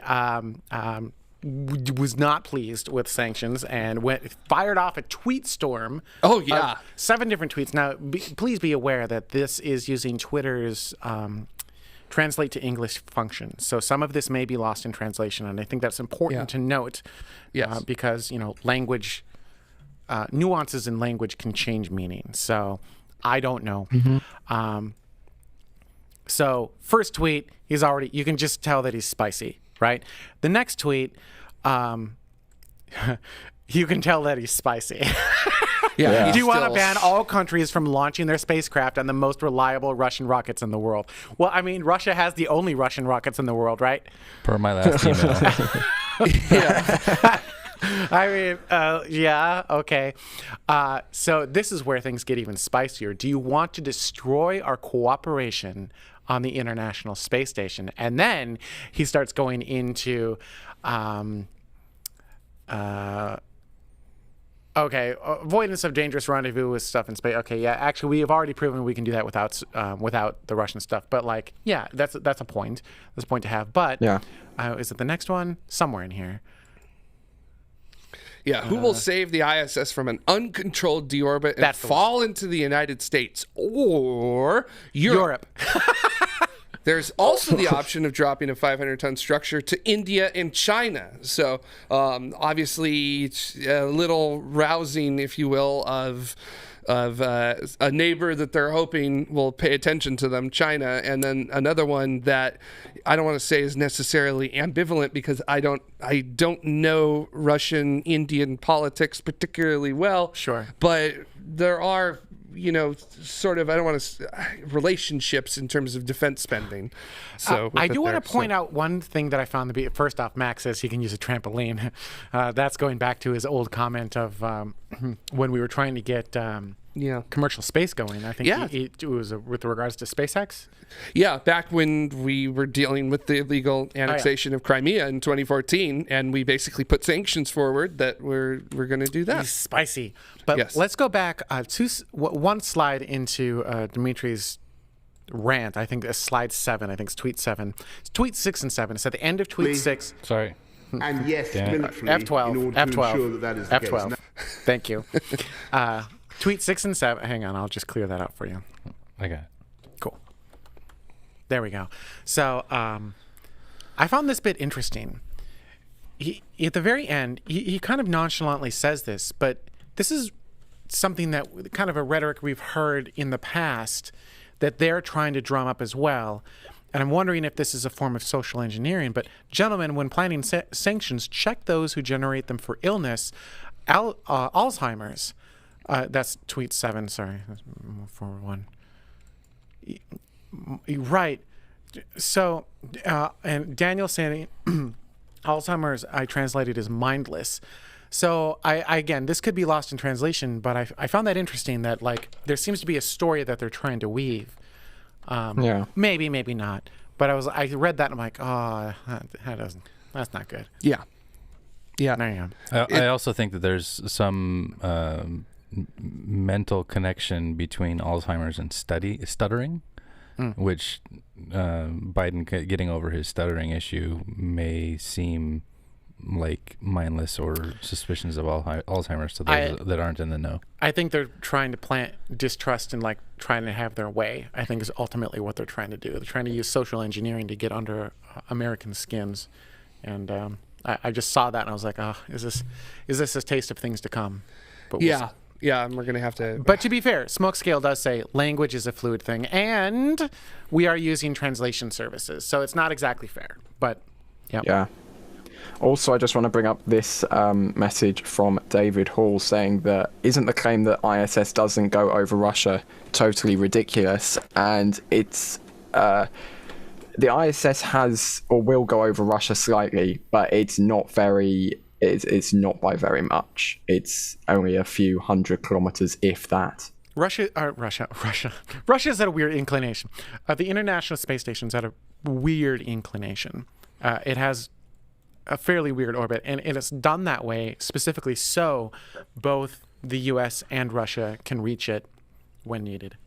was not pleased with sanctions and fired off a tweet storm. Oh, yeah. 7 different tweets. Now, please be aware that this is using Twitter's translate to English function. So some of this may be lost in translation, and I think that's important to note. Yes. Because, language nuances in language can change meaning. So I don't know. So first tweet, you can just tell that he's spicy, right? The next tweet, you can tell that he's spicy. Yeah. Do you want to ban all countries from launching their spacecraft on the most reliable Russian rockets in the world? Well, I mean, Russia has the only Russian rockets in the world, right? Per my last email. I mean, yeah, okay. So this is where things get even spicier. Do you want to destroy our cooperation on the International Space Station? And then he starts going into, avoidance of dangerous rendezvous with stuff in space. Okay, yeah, actually, we have already proven we can do that without the Russian stuff. But like, yeah, that's a point. That's a point to have. But is it the next one? Somewhere in here. Yeah, who will save the ISS from an uncontrolled deorbit and fall into the United States or Europe? There's also the option of dropping a 500-ton structure to India and China. So obviously, it's a little rousing, if you will, of a neighbor that they're hoping will pay attention to them, China, and then another one that I don't want to say is necessarily ambivalent because I don't know Russian Indian politics particularly well. Sure, but there are sort of, I don't want to, relationships in terms of defense spending. So I do want to point out one thing that I found to be, first off, Max says he can use a trampoline. That's going back to his old comment of when we were trying to get commercial space going. I think it was with regards to SpaceX. Yeah, back when we were dealing with the illegal annexation of Crimea in 2014, and we basically put sanctions forward that we're going to do that. He's spicy. But let's go back one slide into Dimitri's rant. I think it's slide 7. I think it's tweet 7. It's tweet 6 and 7. It's at the end of tweet 6. Sorry. And yes, militarily, F12. in order to ensure that is the F12. case. Thank you. Tweet 6 and 7. Hang on, I'll just clear that out for you. Okay. Cool. There we go. So I found this bit interesting. At the very end, he kind of nonchalantly says this, but this is something that kind of a rhetoric we've heard in the past that they're trying to drum up as well. And I'm wondering if this is a form of social engineering. But gentlemen, when planning sanctions, check those who generate them for illness, Alzheimer's. That's tweet 7. Sorry, forward one. Right. So, and Daniel saying Alzheimer's, I translated as mindless. So I again, this could be lost in translation, but I found that interesting that like there seems to be a story that they're trying to weave. Maybe not. But I read that and I'm like, oh, that's not good. Yeah. There you go. I also think that there's some mental connection between Alzheimer's and stuttering, which Biden getting over his stuttering issue may seem like mindless or suspicions of Alzheimer's to those that aren't in the know. I think they're trying to plant distrust and like trying to have their way. I think is ultimately what they're trying to do. They're trying to use social engineering to get under American skins, and I just saw that and I was like, oh, is this a taste of things to come? But we'll see. Yeah, and we're going to have to... But to be fair, Smokescale does say language is a fluid thing, and we are using translation services, so it's not exactly fair, but yeah. Also, I just want to bring up this message from David Hall saying that isn't the claim that ISS doesn't go over Russia totally ridiculous, and it's... the ISS has or will go over Russia slightly, but it's not very... It's not by very much. It's only a few hundred kilometers, if that. Russia's at a weird inclination. The International Space Station's at a weird inclination. It has a fairly weird orbit, and it's done that way specifically so both the U.S. and Russia can reach it when needed.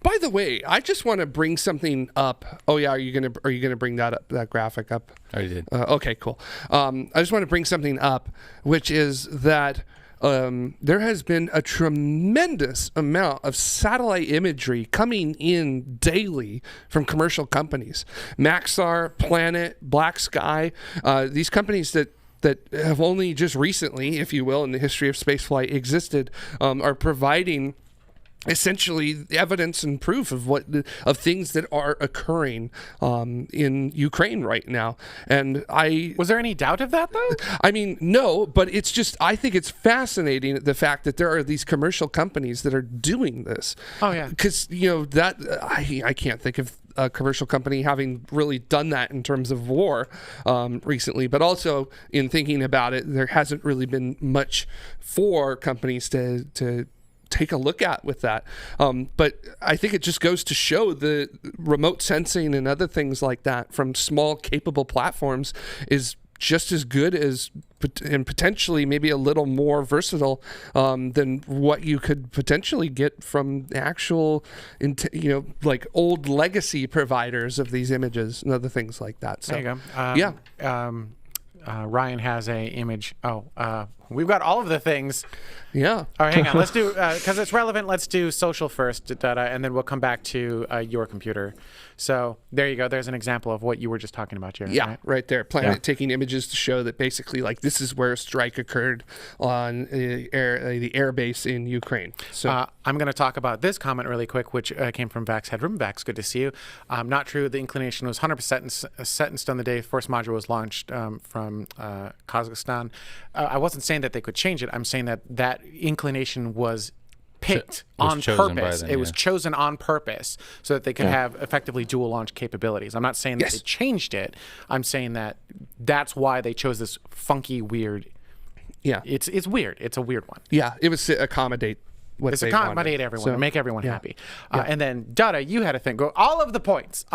By the way, I just want to bring something up. Oh yeah, are you gonna bring that graphic up? I did. Okay, cool. I just want to bring something up, which is that there has been a tremendous amount of satellite imagery coming in daily from commercial companies. Maxar, Planet, Black Sky, these companies that that have only just recently, if you will, in the history of spaceflight existed, are providing essentially evidence and proof of things that are occurring in Ukraine right now. And was there any doubt of that though? I mean, no, but it's just, I think it's fascinating, the fact that there are these commercial companies that are doing this. Oh yeah. Because, that I can't think of a commercial company having really done that in terms of war recently, but also in thinking about it, there hasn't really been much for companies to take a look at with that. But I think it just goes to show the remote sensing and other things like that from small capable platforms is just as good as, and potentially maybe a little more versatile than what you could potentially get from actual, like old legacy providers of these images and other things like that. So, there you go. Ryan has a image. We've got all of the things. Yeah. All right, hang on. Let's do, because it's relevant, let's do social first, and then we'll come back to your computer. So there you go. There's an example of what you were just talking about, Jared. Yeah, right there. Planet taking images to show that basically, like, this is where a strike occurred on the air base in Ukraine. So I'm going to talk about this comment really quick, which came from Vax Headroom. Vax, good to see you. Not true. The inclination was 100% set in stone the day first module was launched from Kazakhstan. I wasn't saying that they could change it. I'm saying that inclination was picked on purpose. It was chosen on purpose so that they could have effectively dual launch capabilities. I'm not saying that they changed it. I'm saying that that's why they chose this funky, weird. Yeah, it's weird. It's a weird one. Yeah, it was to accommodate what it's they accommodate wanted. everyone, to make everyone happy. And then Dada, you had a thing. Go all of the points.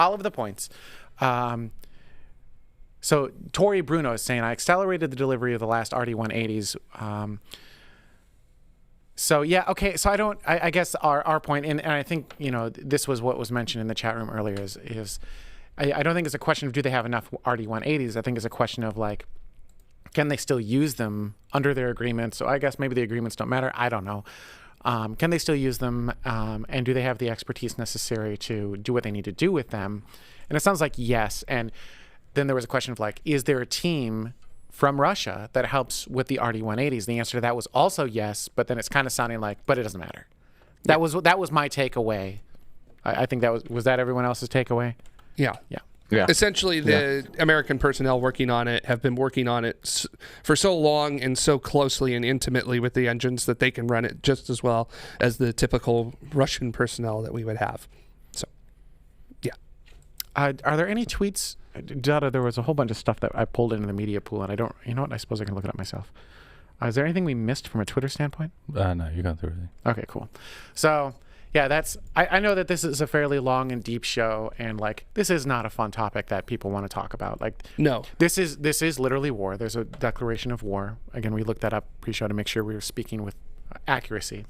So Tori Bruno is saying, I accelerated the delivery of the last RD-180s. So yeah, okay. So I guess our point, and I think this was what was mentioned in the chat room earlier, is I don't think it's a question of do they have enough RD-180s. I think it's a question of like, can they still use them under their agreements? So I guess maybe the agreements don't matter. I don't know. Can they still use them? And do they have the expertise necessary to do what they need to do with them? And it sounds like yes. And then there was a question of like, is there a team from Russia that helps with the RD-180s? The answer to that was also yes, but then it's kind of sounding like, but it doesn't matter. That was my takeaway. I think that was that everyone else's takeaway? Yeah. Essentially, the American personnel working on it have been working on it for so long and so closely and intimately with the engines that they can run it just as well as the typical Russian personnel that we would have. So, yeah. Are there any tweets? Dada, there was a whole bunch of stuff that I pulled into the media pool, and I don't, I suppose I can look it up myself. Is there anything we missed from a Twitter standpoint? No, you got through everything. Okay, cool. So, yeah, I know that this is a fairly long and deep show, and like this is not a fun topic that people want to talk about. Like, no, this is literally war. There's a declaration of war. Again, we looked that up pre-show to make sure we were speaking with accuracy.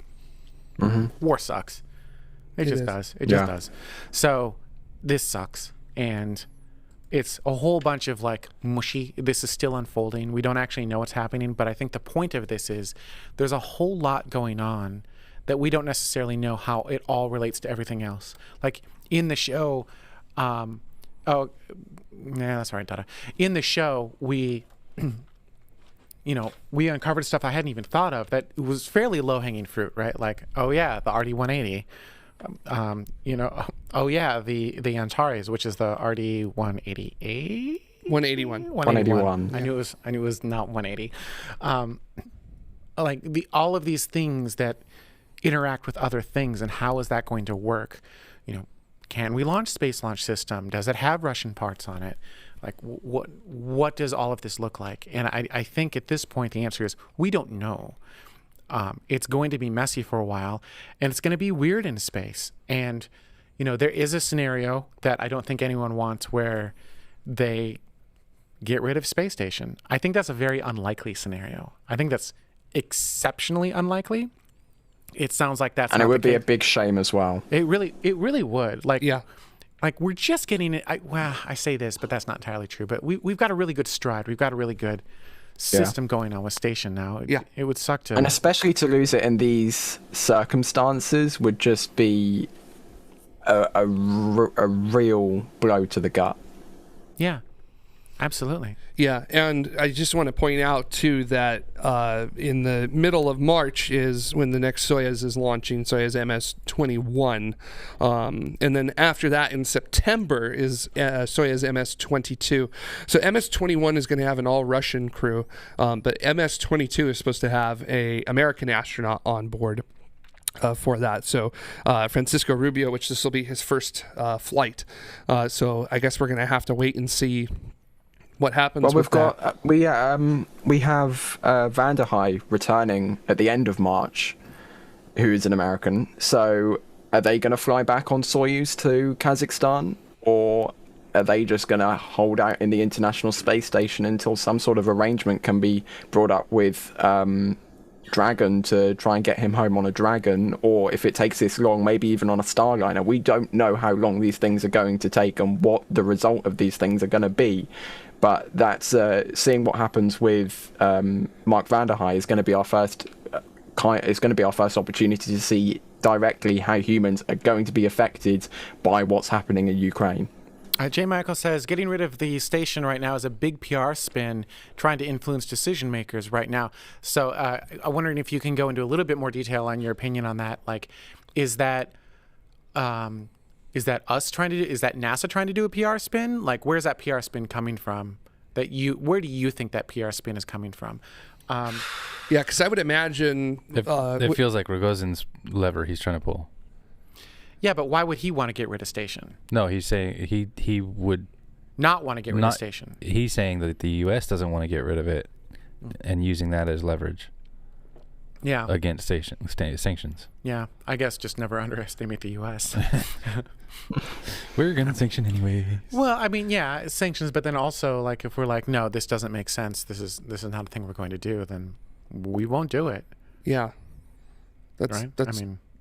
Mm-hmm. War sucks. It just does. It just does. So this sucks, and it's a whole bunch of like mushy. This is still unfolding. We don't actually know what's happening, but I think the point of this is there's a whole lot going on that we don't necessarily know how it all relates to everything else. Like in the show, that's right, Dada. In the show, we, we uncovered stuff I hadn't even thought of that was fairly low-hanging fruit, right? Like, oh yeah, the RD-180. The Antares, which is the RD-188. 181. I knew it was not 180. All of these things that interact with other things, and how is that going to work? Can we launch Space Launch System? Does it have Russian parts on it? Like, what does all of this look like? And I think at this point the answer is we don't know. It's going to be messy for a while, and it's going to be weird in space. And there is a scenario that I don't think anyone wants where they get rid of space station. I think that's a very unlikely scenario. I think that's exceptionally unlikely. It sounds like that's, and it would be a big shame as well. It really would. Like we're just getting it. I say this, but that's not entirely true. But we've got a really good stride. We've got a really good system going on with station now. It would suck to, and especially to lose it in these circumstances would just be a real blow to the gut. Yeah. Absolutely. Yeah, and I just want to point out too that in the middle of March is when the next Soyuz is launching, Soyuz MS-21, and then after that in September is Soyuz MS-22. So MS-21 is going to have an all-Russian crew, but MS-22 is supposed to have a American astronaut on board. For that. So Francisco Rubio, which this will be his first flight. So I guess we're going to have to wait and see what happens. Well, with we have Van der Heij returning at the end of March, who is an American. So are they going to fly back on Soyuz to Kazakhstan, or are they just going to hold out in the International Space Station until some sort of arrangement can be brought up with Dragon to try and get him home on a Dragon, or if it takes this long, maybe even on a Starliner? We don't know how long these things are going to take and what the result of these things are going to be. But that's seeing what happens with Mark van der Heij is going to be our first opportunity to see directly how humans are going to be affected by what's happening in Ukraine. J. Michael says, getting rid of the station right now is a big PR spin trying to influence decision makers right now. So I'm wondering if you can go into a little bit more detail on your opinion on that. Like, is that us trying to do, is that NASA trying to do a PR spin? Like, where's that PR spin coming from? Where do you think that PR spin is coming from? Yeah, because I would imagine... It feels like Rogozin's lever he's trying to pull. Yeah, but why would he want to get rid of station? No, he's saying he would not want to get rid of station. He's saying that the U.S. doesn't want to get rid of it, and using that as leverage. Yeah. Against sanctions. Yeah, I guess just never underestimate the U.S. We're gonna sanction anyway. Well, I mean, yeah, sanctions, but then also, like, if we're like, no, this doesn't make sense. This is not a thing we're going to do. Then we won't do it. Yeah. That's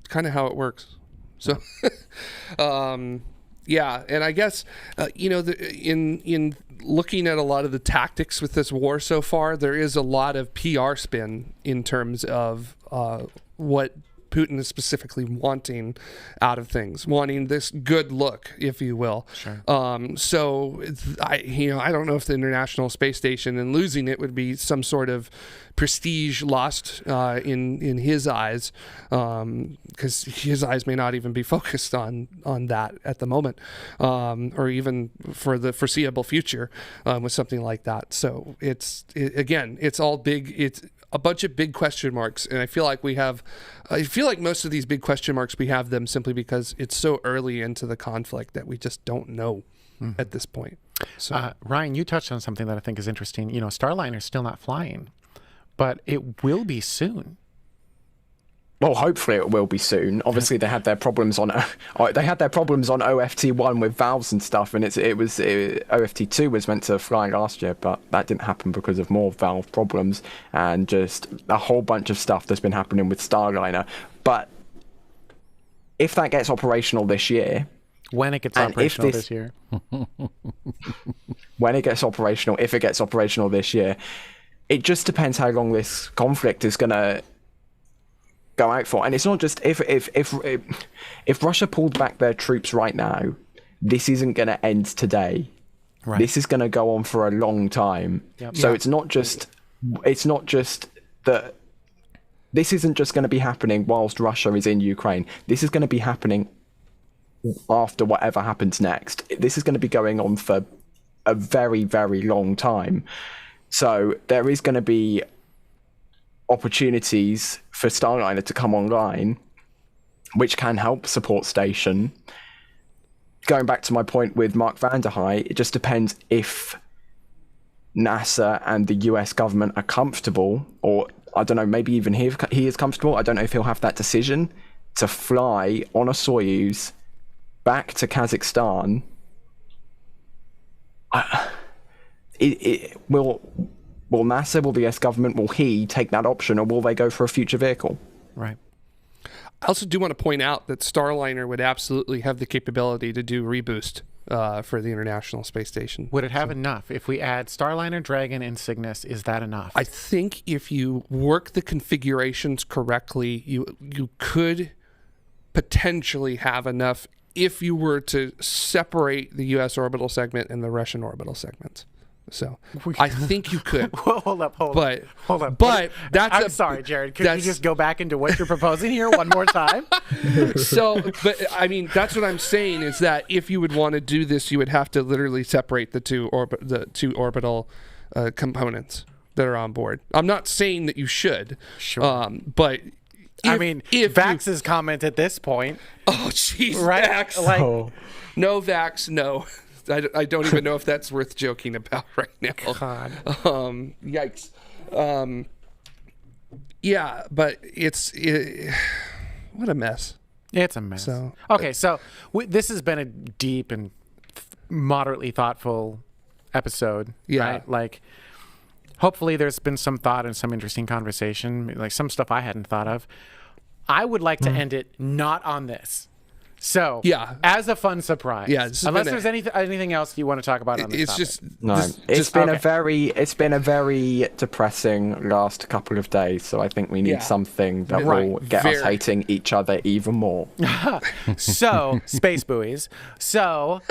kind of how it works. So, yeah, and I guess in looking at a lot of the tactics with this war so far, there is a lot of PR spin in terms of what Putin is specifically wanting out of things, wanting this good look, if you will. Sure. So I don't know if the International Space Station and losing it would be some sort of prestige lost in his eyes, because his eyes may not even be focused on that at the moment, or even for the foreseeable future with something like that. So it's all big. It's a bunch of big question marks, and I feel like most of these big question marks, we have them simply because it's so early into the conflict that we just don't know at this point. So Ryan, you touched on something that I think is interesting. Starliner's still not flying, but it will be soon. Well, hopefully it will be soon. Obviously, they had their problems on OFT1 with valves and stuff, and OFT2 was meant to fly last year, but that didn't happen because of more valve problems and just a whole bunch of stuff that's been happening with Starliner. But if that gets operational this year, when it gets operational this year, if it gets operational this year, it just depends how long this conflict is going to go out for. And it's not just if Russia pulled back their troops right now, this isn't going to end today. Right. This is going to go on for a long time. Yep. So it's not just that this isn't just going to be happening whilst Russia is in Ukraine. This is going to be happening after whatever happens next. This is going to be going on for a very, very long time. So there is going to be opportunities for Starliner to come online, which can help support station. Going back to my point with Mark van der Heij, it just depends if NASA and the US government are comfortable, or I don't know, maybe even he is comfortable. I don't know if he'll have that decision to fly on a Soyuz back to Kazakhstan. Will NASA, will the US government, will he take that option, or will they go for a future vehicle? Right. I also do want to point out that Starliner would absolutely have the capability to do reboost for the International Space Station. Would it have enough? If we add Starliner, Dragon, and Cygnus, is that enough? I think if you work the configurations correctly, you could potentially have enough if you were to separate the U.S. orbital segment and the Russian orbital segments. So I think you could. Hold up. But that's I'm sorry, Jared. Could you just go back into what you're proposing here one more time? So, but I mean, that's what I'm saying is that if you would want to do this, you would have to literally separate the two orbital components that are on board. I'm not saying that you should. Sure. But if Vax's comment at this point. Oh, jeez, right? Vax. No, Vax, no. I don't even know if that's worth joking about right now. God. Yikes. Yeah, but what a mess. It's a mess. So, okay, so this has been a deep and moderately thoughtful episode. Yeah. Right? Like, hopefully there's been some thought and some interesting conversation, like some stuff I hadn't thought of. I would like to end it not on this. So, as a fun surprise. Yeah, unless there's anything else you want to talk about on this topic. It's been a very depressing last couple of days, so I think we need something that will get us hating each other even more. So, space buoys. So,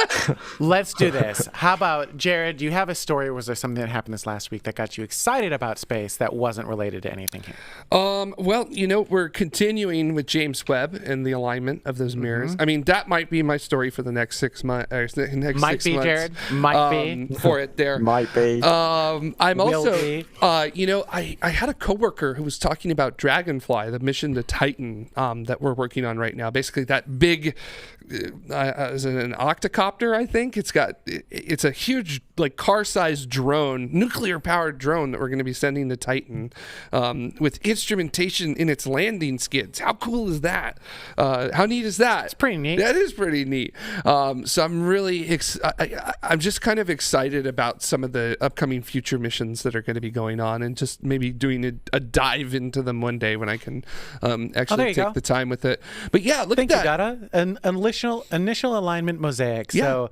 let's do this. How about, Jared, do you have a story or was there something that happened this last week that got you excited about space that wasn't related to anything here? Well, we're continuing with James Webb and the alignment of those mirrors. I mean, that might be my story for the next 6 months. Might be, Jared. Might be. For it there. Might be. I'm also, I had a coworker who was talking about Dragonfly, the mission to Titan that we're working on right now. Basically, that big, is it an octocopter, I think? It's a huge, like, car-sized drone, nuclear-powered drone that we're going to be sending to Titan with instrumentation in its landing skids. How cool is that? How neat is that? It's pretty neat. That is pretty neat. So I'm really, I'm just kind of excited about some of the upcoming future missions that are going to be going on, and just maybe doing a dive into them one day when I can actually take the time with it. But yeah, look at that. Thank you, Dada. An initial alignment mosaic. Yeah. So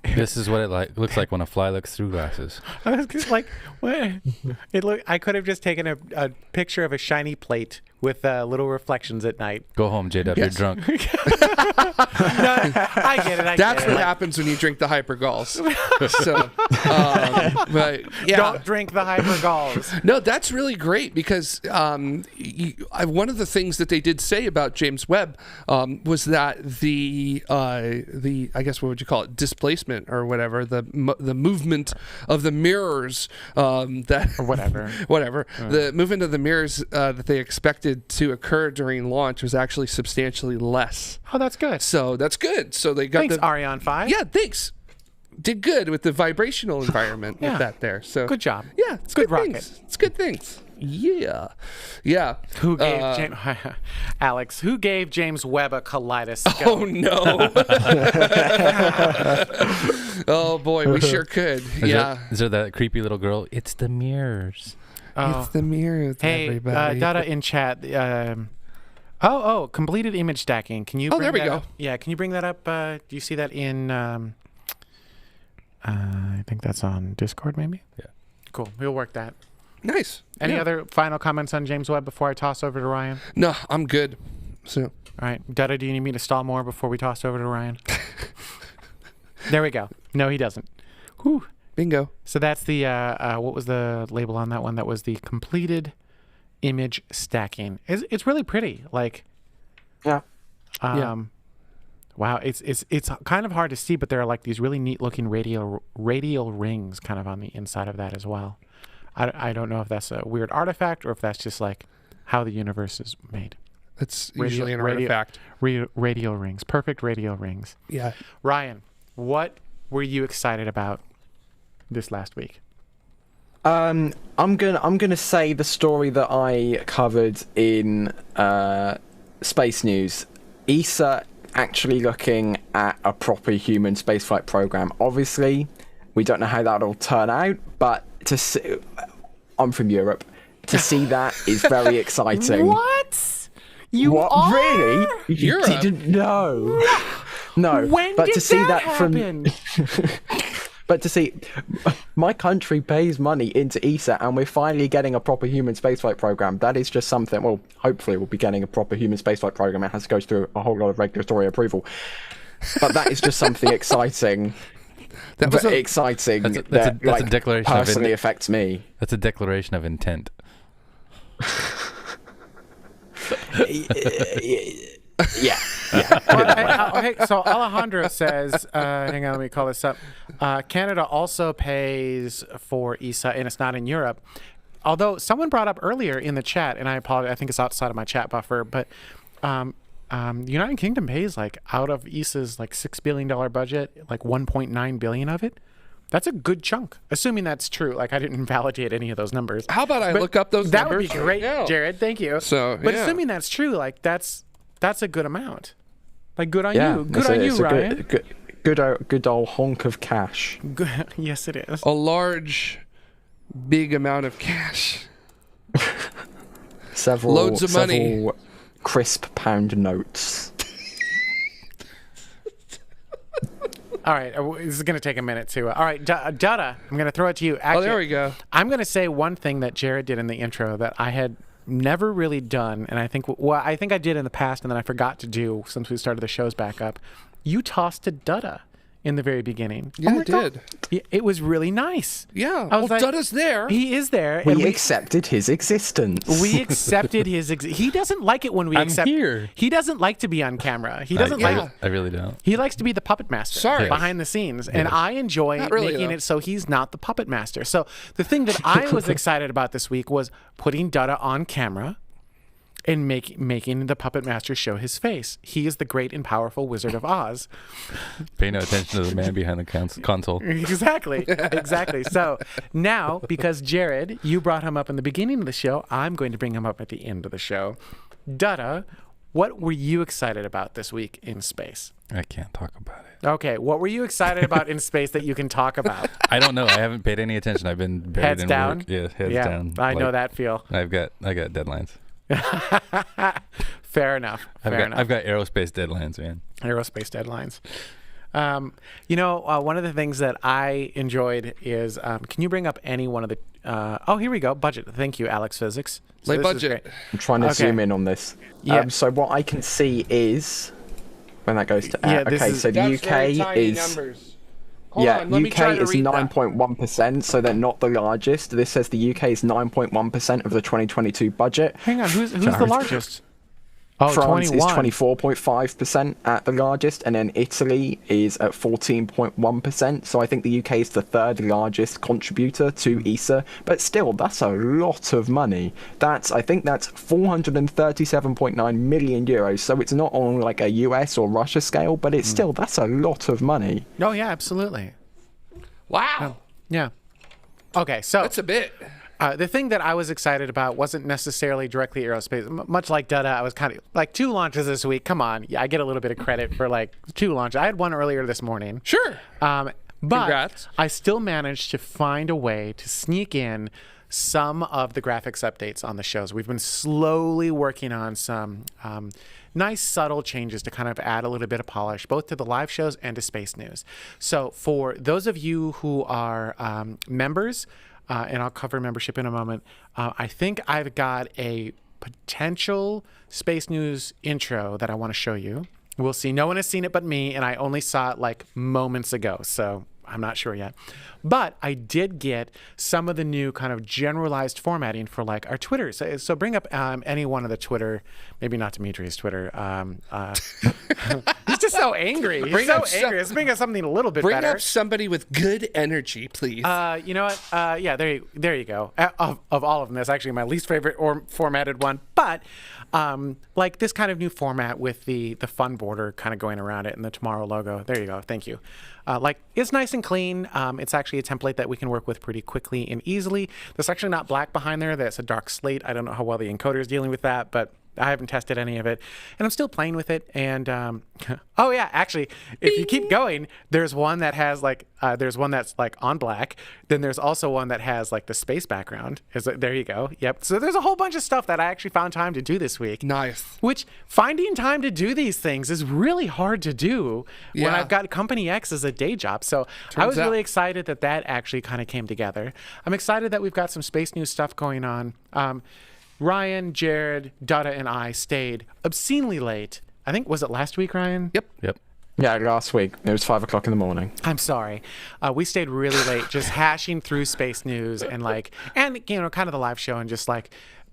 this is what it looks like when a fly looks through glasses. I was just like, what? I could have just taken a picture of a shiny plate with little reflections at night. Go home, J-Dub. You're drunk. No, I get it. That's what happens when you drink the Hypergalls. So, but yeah, don't drink the Hypergalls. No, that's really great because one of the things that they did say about James Webb was that the I guess what would you call it, displacement or whatever, the movement of the mirrors that or whatever the movement of the mirrors that they expected to occur during launch was actually substantially less. Oh, that's good. So that's good. So they got Ariane 5. Yeah, thanks. Did good with the vibrational environment with that there. So good job. Yeah, it's good rocket. Things. It's good things. Yeah. Who gave Alex? Who gave James Webb a kaleidoscope? Oh no! Oh boy, we sure could. Is there that creepy little girl? It's the mirrors. Oh. It's the mirrors. Hey, everybody. Dada in chat. Completed image stacking. Can you? There we go. Yeah, can you bring that up? Do you see that in? I think that's on Discord, maybe. Yeah. Cool. We'll work that. Nice. Any other final comments on James Webb before I toss over to Ryan? No, I'm good. So. All right, Dada, do you need me to stall more before we toss over to Ryan? There we go. No, he doesn't. Whew. Bingo. So that's the what was the label on that one? That was the completed image stacking. It's really pretty. Like, yeah. Wow, it's kind of hard to see, but there are like these really neat looking radial rings kind of on the inside of that as well. I don't know if that's a weird artifact or if that's just like how the universe is made. It's usually an artifact. Radial rings, perfect radial rings. Yeah. Ryan, what were you excited about this last week? I'm gonna say the story that I covered in Space News. ESA actually looking at a proper human spaceflight program. Obviously, we don't know how that'll turn out, but to see, I'm from Europe. To see that is very exciting. What? What? Really? You Europe? didn't know? No. When but did to see that happen? But to see, my country pays money into ESA, and we're finally getting a proper human spaceflight program. That is just something. Well, hopefully, we'll be getting a proper human spaceflight program. It has to go through a whole lot of regulatory approval, but that is just something exciting That was exciting. That's a declaration personally affects me. That's a declaration of intent. Yeah. Okay, so Alejandro says, hang on, let me call this up. Canada also pays for ESA, and it's not in Europe. Although someone brought up earlier in the chat, and I apologize, I think it's outside of my chat buffer, but United Kingdom pays like out of ESA's like $6 billion budget, like 1.9 billion of it. That's a good chunk, assuming that's true. Like, I didn't validate any of those numbers. How about I look up those that numbers? That would be great, right now. Jared. Thank you. So, but assuming that's true, like that's a good amount. Like, good on you. Good on you, it's Ryan. Good old honk of cash. Yes, it is. A large, big amount of cash. Loads of money. Crisp pound notes. All right, this is going to take a minute too. All right, Dada, I'm going to throw it to you. Actually, there we go. I'm going to say one thing that Jared did in the intro that I had never really done, and I think I did in the past, and then I forgot to do since we started the shows back up. You tossed to Dada in the very beginning. Yeah, I did. It was really nice. Yeah. I was like, Dada's there. He is there. We accepted his existence. We accepted his he doesn't like it when we accept. Here. He doesn't like to be on camera. He doesn't like. I really don't. He likes to be the puppet master behind the scenes. And I enjoy making it so he's not the puppet master. So the thing that I was excited about this week was putting Dada on camera and making the puppet master show his face. He is the great and powerful Wizard of Oz. Pay no attention to the man behind the console. Exactly. So now, because Jared, you brought him up in the beginning of the show, I'm going to bring him up at the end of the show. Dada, what were you excited about this week in space? I can't talk about it. Okay, what were you excited about in space that you can talk about? I don't know. I haven't paid any attention. I've been buried Heads in down? work. Yeah, heads down. I know that feel. I got deadlines. Fair enough. I've got aerospace deadlines, man. Aerospace deadlines. One of the things that I enjoyed is, can you bring up any one of the? Here we go. Budget. Thank you, Alex Physics. Lay budget. I'm trying to zoom in on this. Yeah. So what I can see is when that goes to so the UK is. UK is 9.1%, so they're not the largest. This says the UK is 9.1% of the 2022 budget. Hang on, who's the largest? Oh, France 21. is 24.5% at the largest, and then Italy is at 14.1%. So I think the UK is the third largest contributor to ESA, but still, that's a lot of money. I think that's 437.9 million euros. So it's not on like a US or Russia scale, but it's still, that's a lot of money. Oh yeah, absolutely. Wow. Yeah. Okay, so that's a bit. The thing that I was excited about wasn't necessarily directly aerospace. Much like Dada, I was kind of like 2 launches this week. Come on. Yeah, I get a little bit of credit for like 2 launches. I had one earlier this morning. Sure. But Congrats. I still managed to find a way to sneak in some of the graphics updates on the shows. We've been slowly working on some nice subtle changes to kind of add a little bit of polish, both to the live shows and to Space News. So for those of you who are members, and I'll cover membership in a moment, I think I've got a potential Space News intro that I want to show you. We'll see. No one has seen it but me, and I only saw it like moments ago, so I'm not sure yet. But I did get some of the new kind of generalized formatting for like our Twitter. So bring up any one of the Twitter, maybe not Dimitri's Twitter. He's just so angry. Let's bring up something a little bit better. Bring up somebody with good energy, please. You know what? Yeah, there you go. Of all of them, that's actually my least favorite or formatted one. But like this kind of new format with the fun border kind of going around it and the Tomorrow logo. There you go. Thank you. Like it's nice and clean. It's actually a template that we can work with pretty quickly and easily. There's actually not black behind there. That's a dark slate. I don't know how well the encoder is dealing with that, but I haven't tested any of it, and I'm still playing with it. And oh yeah, actually, if you keep going, there's one that has like there's one that's like on black. Then there's also one that has like the space background. There you go. Yep. So there's a whole bunch of stuff that I actually found time to do this week. Nice. Which finding time to do these things is really hard to do when I've got Company X as a day job. So I was really excited that actually kind of came together. I'm excited that we've got some Space News stuff going on. Ryan, Jared, Dada, and I stayed obscenely late. I think, was it last week, Ryan? Yep. Yeah, last week. It was 5 o'clock in the morning. I'm sorry. We stayed really late just hashing through space news and kind of the live show and just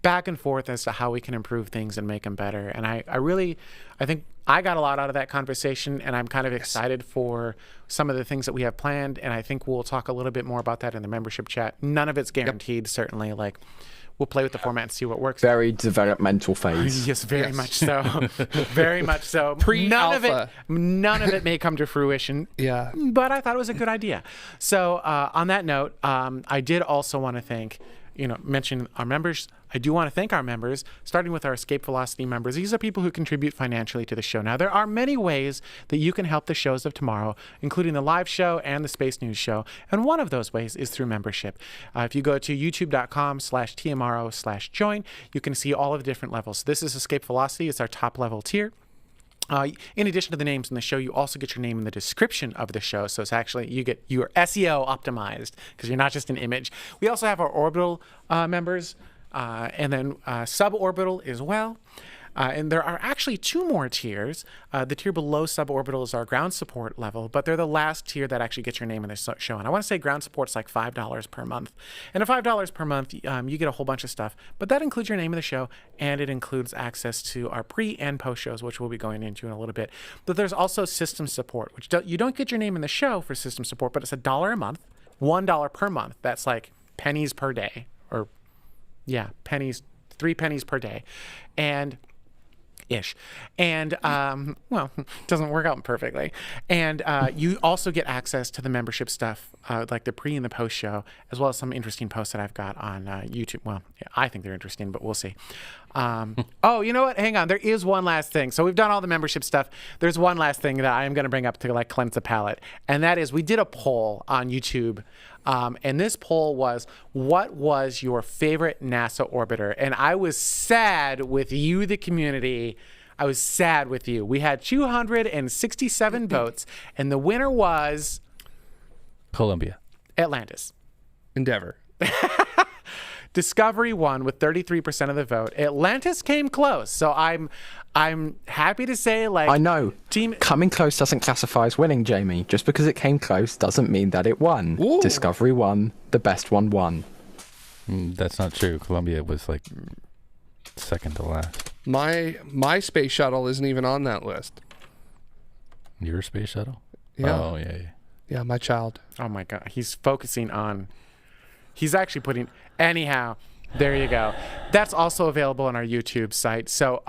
back and forth as to how we can improve things and make them better. And I think I got a lot out of that conversation, and I'm kind of excited for some of the things that we have planned. And I think we'll talk a little bit more about that in the membership chat. None of it's guaranteed, certainly. We'll play with the format and see what works. Very developmental phase. Yes, very much so. Very much so. Pre-alpha. None of it may come to fruition. Yeah. But I thought it was a good idea. So on that note, I did also want to mention our members. I do want to thank our members, starting with our Escape Velocity members. These are people who contribute financially to the show. Now, there are many ways that you can help the shows of tomorrow, including the live show and the Space News show. And one of those ways is through membership. If you go to youtube.com/TMRO/join, you can see all of the different levels. This is Escape Velocity. It's our top level tier. In addition to the names in the show, you also get your name in the description of the show. So it's actually, you are SEO optimized because you're not just an image. We also have our orbital members and then suborbital as well. And there are actually 2 more tiers. The tier below suborbital is our ground support level, but they're the last tier that actually gets your name in the show. And I want to say ground support's like $5 per month. And at $5 per month, you get a whole bunch of stuff, but that includes your name in the show, and it includes access to our pre and post shows, which we'll be going into in a little bit. But there's also system support, which you don't get your name in the show for system support, but it's $1 a month, $1 per month. That's like pennies per day, pennies, 3 pennies per day. And ish. And, it doesn't work out perfectly. And you also get access to the membership stuff, like the pre and the post show, as well as some interesting posts that I've got on YouTube. Well, yeah, I think they're interesting, but we'll see. Oh, you know what? Hang on. There is one last thing. So we've done all the membership stuff. There's one last thing that I am going to bring up to cleanse the palate. And that is, we did a poll on YouTube. And this poll was, what was your favorite NASA orbiter? And I was sad with you, the community. I was sad with you. We had 267 votes, and the winner was Columbia. Atlantis. Endeavor. Discovery won with 33% of the vote. Atlantis came close, so I'm happy to say, I know. Coming close doesn't classify as winning, Jamie. Just because it came close doesn't mean that it won. Ooh. Discovery won. The best one won. That's not true. Columbia was second to last. My space shuttle isn't even on that list. Your space shuttle? Yeah. Oh, yeah. Yeah, my child. Oh my God. He's actually putting, anyhow, there you go. That's also available on our YouTube site. So,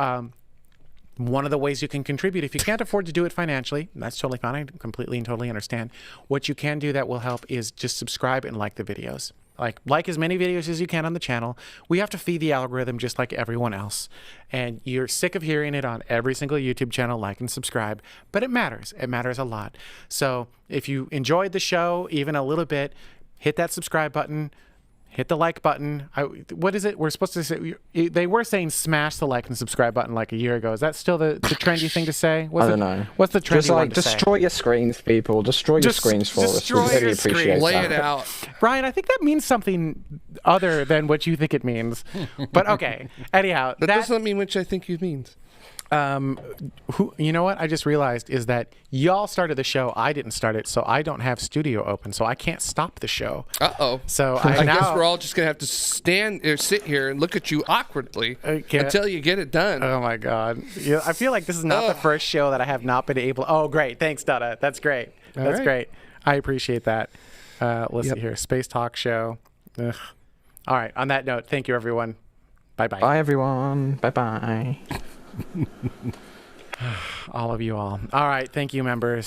one of the ways you can contribute, if you can't afford to do it financially, that's totally fine. I completely and totally understand. What you can do that will help is just subscribe and like the videos. Like as many videos as you can on the channel. We have to feed the algorithm just like everyone else. And you're sick of hearing it on every single YouTube channel, like and subscribe. But it matters. It matters a lot. So if you enjoyed the show even a little bit, hit that subscribe button. Hit the like button. What is it? We're supposed to say, they were saying smash the like and subscribe button like a year ago. Is that still the trendy thing to say? I don't know. What's the trendy one to say? Destroy your screens, people. Destroy your screens for us. We really appreciate that. Lay it out. Brian, I think that means something other than what you think it means. But okay. Anyhow. That doesn't mean which I think it means. You know what I just realized is that y'all started the show. I didn't start it, so I don't have studio open, so I can't stop the show. Uh-oh. So I guess we're all just gonna have to sit here and look at you awkwardly until you get it done. Oh my God. Yeah, I feel like this is not the first show that I have not been able. Oh, great. Thanks, Dada. That's great. That's great. I appreciate that. Let's see here. Space Talk Show. Ugh. All right. On that note, thank you, everyone. Bye-bye. Bye, everyone. Bye-bye. All of you all. All right. Thank you, members.